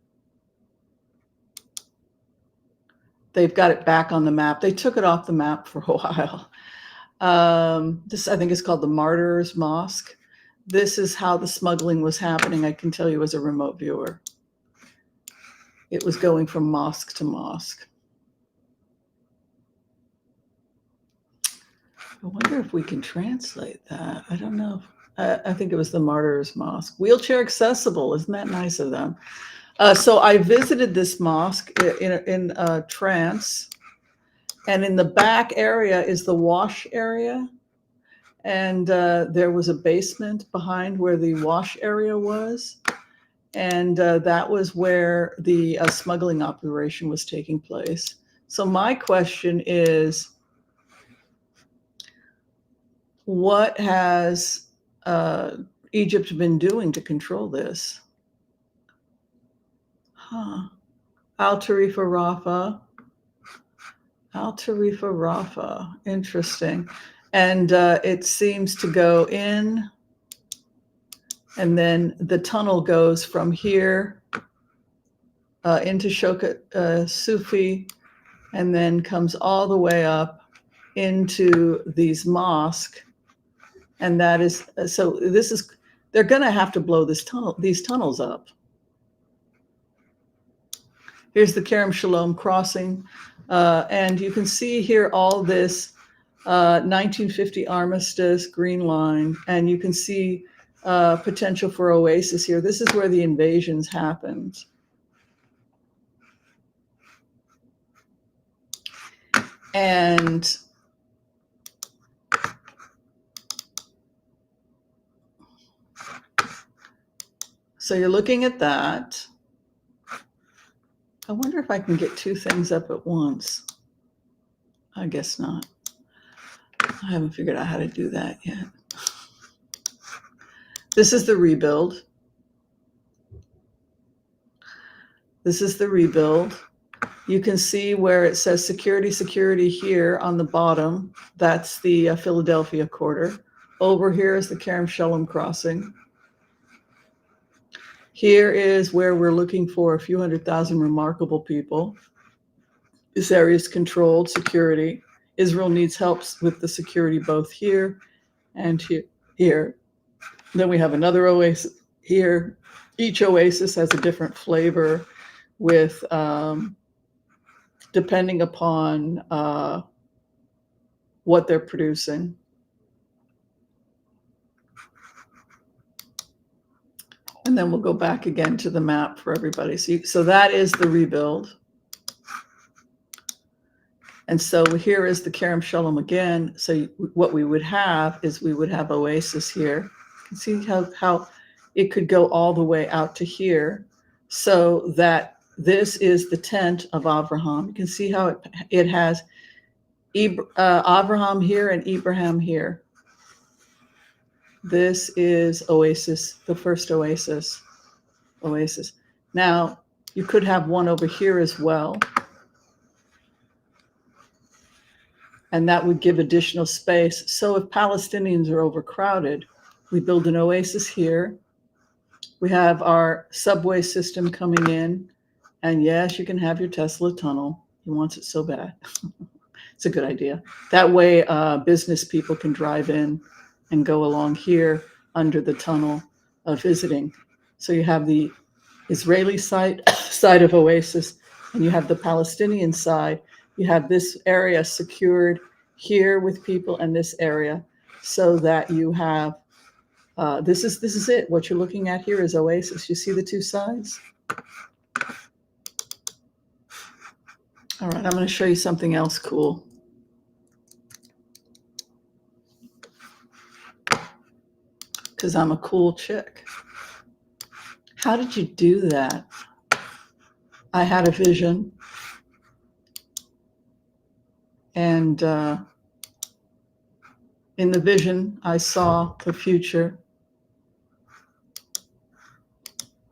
They've got it back on the map. They took it off the map for a while. This, I think, is called the Martyrs Mosque. This is how the smuggling was happening. I can tell you as a remote viewer. It was going from mosque to mosque. I wonder if we can translate that. I don't know. I think it was the Martyrs Mosque. Wheelchair accessible. Isn't that nice of them? So I visited this mosque in a trance. And in the back area is the wash area. And there was a basement behind where the wash area was. And that was where the smuggling operation was taking place. So my question is, what has Egypt been doing to control this? Al Tarifa Rafa. Al Tarifa Rafa. Interesting. And it seems to go in, and then the tunnel goes from here into Shokat Sufi, and then comes all the way up into these mosques. And that is, so this is, they're going to have to blow these tunnels up. Here's the Kerem Shalom crossing. And you can see here all this 1950 armistice, green line, and you can see potential for oasis here. This is where the invasions happened. And so you're looking at that. I wonder if I can get two things up at once. I guess not. I haven't figured out how to do that yet. This is the rebuild. This is the rebuild. You can see where it says security, security here on the bottom. That's the Philadelphia quarter. Over here is the Kerem Shalom crossing. Here is where we're looking for a few 100,000 remarkable people. This area is controlled security. Israel needs help with the security both here and here. Then we have another oasis here. Each oasis has a different flavor with, depending upon what they're producing. And then we'll go back again to the map for everybody. So that is the rebuild. And so here is the Kerem Shalom again. So what we would have is we would have oasis here. You can see how it could go all the way out to here. So that this is the tent of Abraham. You can see how it has Abraham here and Abraham here. This is oasis, the first oasis. Now, you could have one over here as well. And that would give additional space. So if Palestinians are overcrowded, we build an oasis here. We have our subway system coming in. And yes, you can have your Tesla tunnel. He wants it so bad. It's a good idea. That way, business people can drive in and go along here under the tunnel of visiting. So you have the Israeli side of oasis, and you have the Palestinian side. You have this area secured here with people and this area, so that you have, this is it. What you're looking at here is oasis. You see the two sides? All right, I'm going to show you something else cool. Because I'm a cool chick. How did you do that? I had a vision. And in the vision, I saw the future.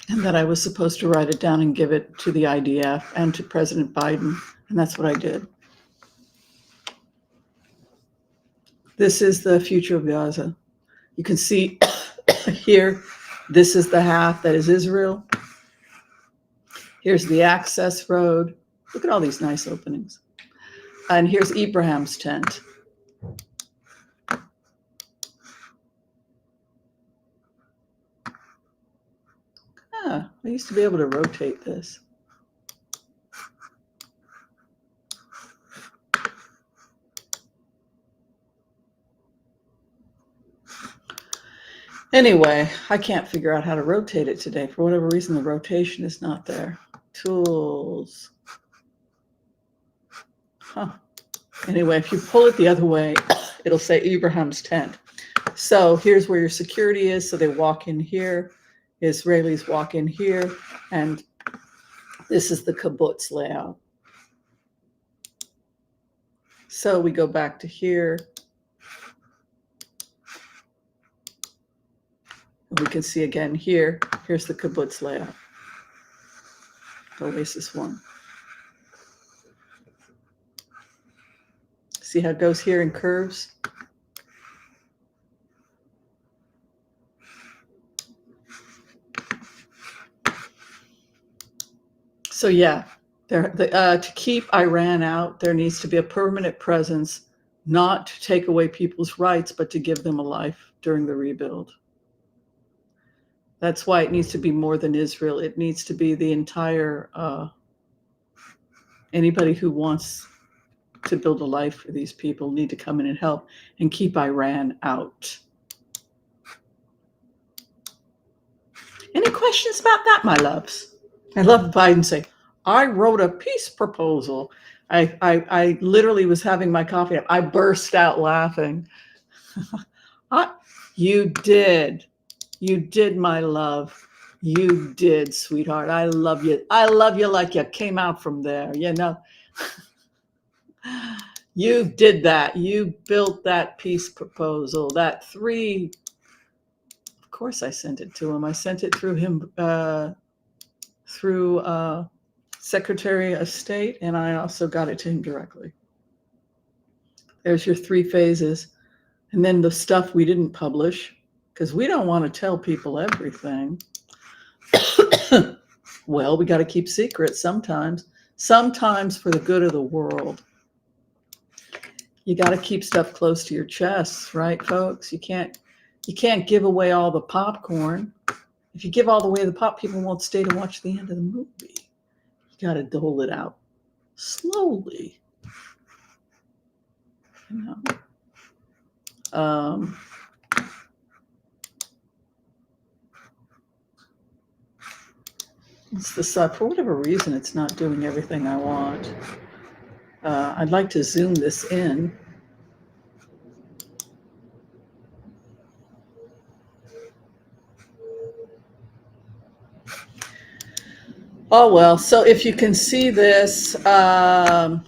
And that I was supposed to write it down and give it to the IDF and to President Biden. And that's what I did. This is the future of Gaza. You can see here, this is the half that is Israel. Here's the access road. Look at all these nice openings. And here's Abraham's tent. I used to be able to rotate this. Anyway, I can't figure out how to rotate it today. For whatever reason, the rotation is not there. Tools. Anyway, if you pull it the other way, it'll say Abraham's tent. So here's where your security is. So they walk in here. Israelis walk in here. And this is the kibbutz layout. So we go back to here. We can see again here, here's the kibbutz layout. Oasis 1. See how it goes here in curves? So yeah, to keep Iran out, there needs to be a permanent presence, not to take away people's rights, but to give them a life during the rebuild. That's why it needs to be more than Israel. It needs to be the entire, anybody who wants to build a life for these people need to come in and help and keep Iran out. Any questions about that, my loves? I love Biden saying, I wrote a peace proposal. I literally was having my coffee up. I burst out laughing. You did. You did, my love. You did, sweetheart. I love you. I love you like you came out from there, you know. You did that. You built that peace proposal. That three. Of course I sent it to him. I sent it through him, through Secretary of State, and I also got it to him directly. There's your 3 phases. And then the stuff we didn't publish, because we don't want to tell people everything. Well, we got to keep secrets sometimes for the good of the world. You got to keep stuff close to your chest, right, folks? You can't give away all the popcorn. If you give all the way the pop, people won't stay to watch the end of the movie. You got to dole it out slowly. You know. It's the sub. For whatever reason, it's not doing everything I want. I'd like to zoom this in. Oh, well, so if you can see this, Biden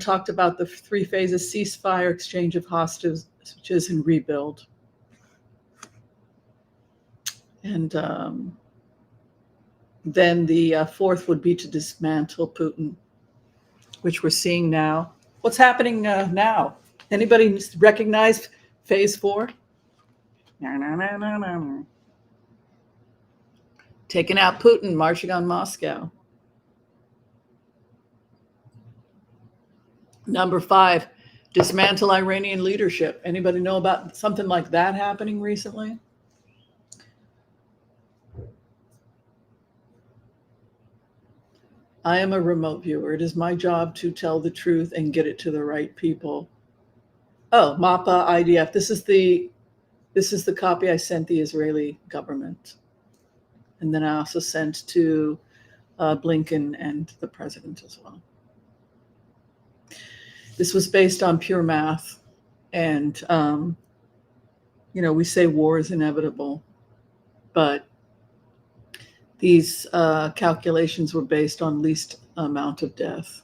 talked about the 3 phases: ceasefire, exchange of hostages, and rebuild. And then the 4th would be to dismantle Putin, which we're seeing now. What's happening now? Anybody recognize phase 4? No. Taking out Putin, marching on Moscow. Number 5, dismantle Iranian leadership. Anybody know about something like that happening recently? I am a remote viewer. It is my job to tell the truth and get it to the right people. Oh, MAPA IDF. This is the copy I sent the Israeli government. And then I also sent to Blinken and the president as well. This was based on pure math. And, we say war is inevitable, but these calculations were based on least amount of death.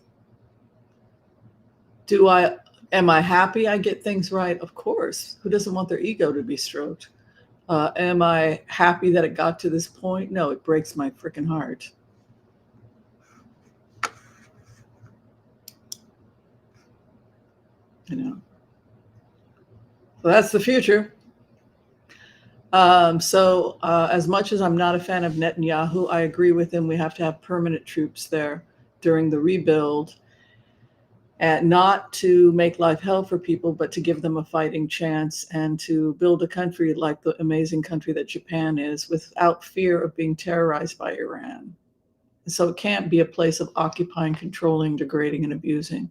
Am I happy I get things right? Of course. Who doesn't want their ego to be stroked? Am I happy that it got to this point? No, it breaks my freaking heart. So that's the future. As much as I'm not a fan of Netanyahu, I agree with him. We have to have permanent troops there during the rebuild, and not to make life hell for people, but to give them a fighting chance and to build a country like the amazing country that Japan is, without fear of being terrorized by Iran. So it can't be a place of occupying, controlling, degrading, and abusing.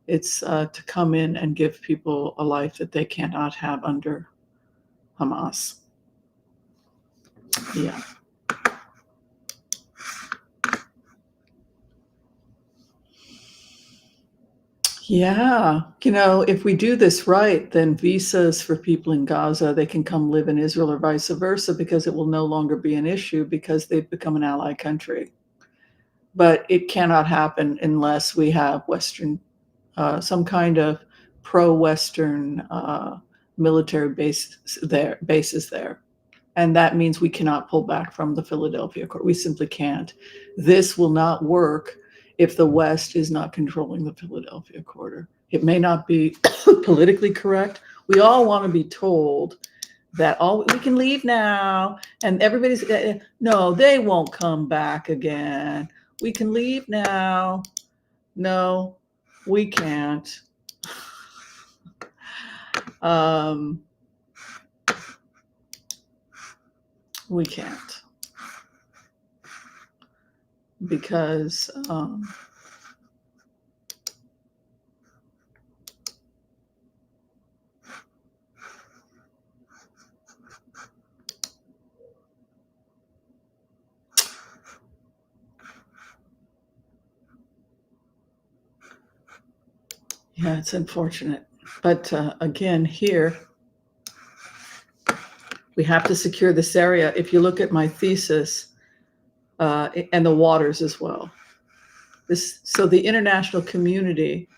It's to come in and give people a life that they cannot have under Hamas. Yeah. Yeah. If we do this right, then visas for people in Gaza, they can come live in Israel or vice versa, because it will no longer be an issue because they've become an ally country. But it cannot happen unless we have Western, some kind of pro-Western military bases there. And that means we cannot pull back from the Philadelphia Accord. We simply can't. This will not work if the West is not controlling the Philadelphia Accord. It may not be politically correct. We all want to be told that we can leave now, and everybody's, no, they won't come back again. We can leave now. No, we can't. We can't, because yeah, it's unfortunate. But again, here, we have to secure this area. If you look at my thesis, and the waters as well. So the international community,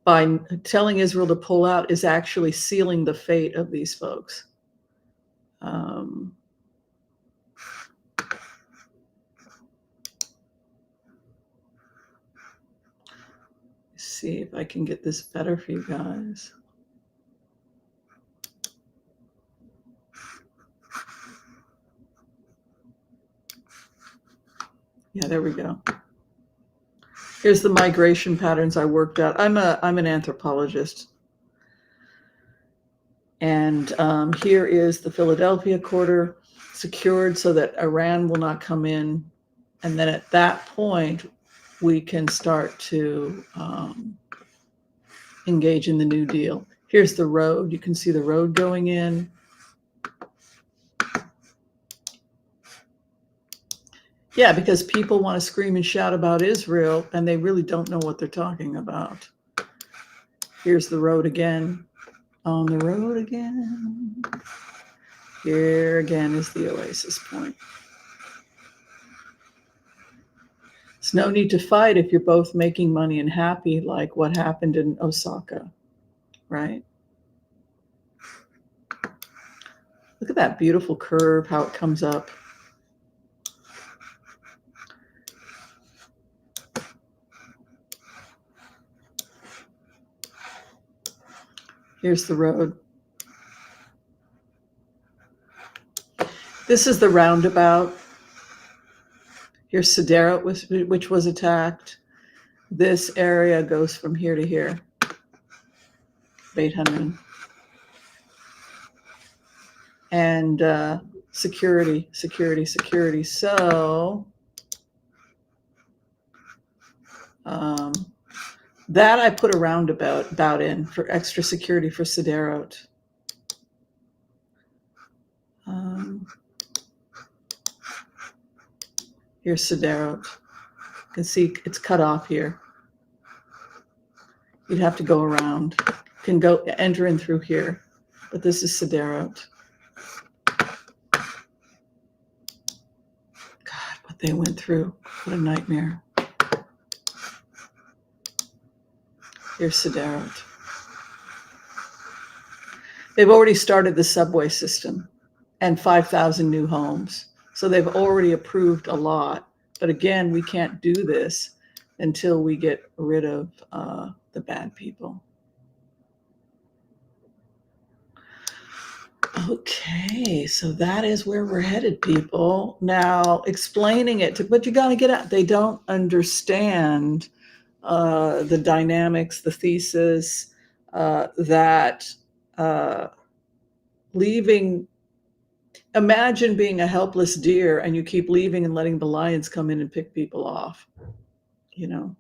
by telling Israel to pull out, is actually sealing the fate of these folks. see if I can get this better for you guys. Yeah, there we go. Here's the migration patterns I worked out. I'm an anthropologist. And here is the Philadelphia quarter secured so that Iran will not come in. And then at that point, we can start to engage in the New Deal. Here's the road. You can see the road going in. Yeah, because people want to scream and shout about Israel, and they really don't know what they're talking about. Here's the road again. On the road again. Here again is the oasis point. There's no need to fight if you're both making money and happy, like what happened in Osaka, right? Look at that beautiful curve, how it comes up. Here's the road. This is the roundabout. Here's Sderot, which was attacked. This area goes from here to here. Beit Hanun. And security. So that I put a roundabout in for extra security for Sderot. Here's Sderot. You can see it's cut off here. You'd have to go around. You can go enter in through here, but this is Sderot. God, what they went through. What a nightmare. Here's Sderot. They've already started the subway system and 5,000 new homes. So they've already approved a lot. But again, we can't do this until we get rid of the bad people. Okay, so that is where we're headed, people. Now, explaining it, but you got to get out. They don't understand the dynamics, the thesis that leaving. Imagine being a helpless deer and you keep leaving and letting the lions come in and pick people off, you know.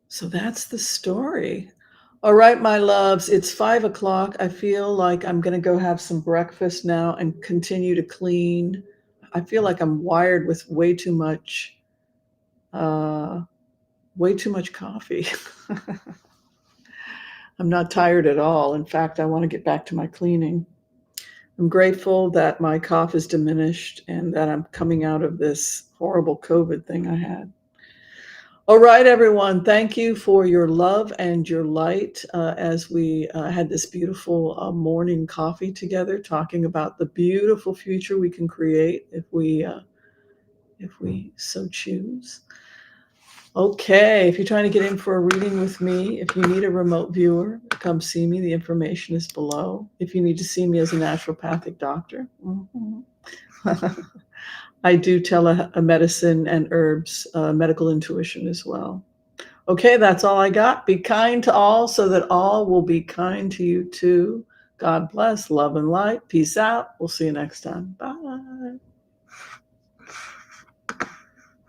So that's the story. All right, my loves, it's 5 o'clock. I feel like I'm going to go have some breakfast now and continue to clean. I feel like I'm wired with way too much coffee. I'm not tired at all. In fact, I want to get back to my cleaning. I'm grateful that my cough is diminished and that I'm coming out of this horrible COVID thing I had. All right, everyone. Thank you for your love and your light as we had this beautiful morning coffee together, talking about the beautiful future we can create if we so choose. Okay, if you're trying to get in for a reading with me, if you need a remote viewer, come see me. The information is below. If you need to see me as a naturopathic doctor, I do telemedicine and herbs, medical intuition as well. Okay, that's all I got. Be kind to all so that all will be kind to you too. God bless, love and light. Peace out. We'll see you next time. Bye.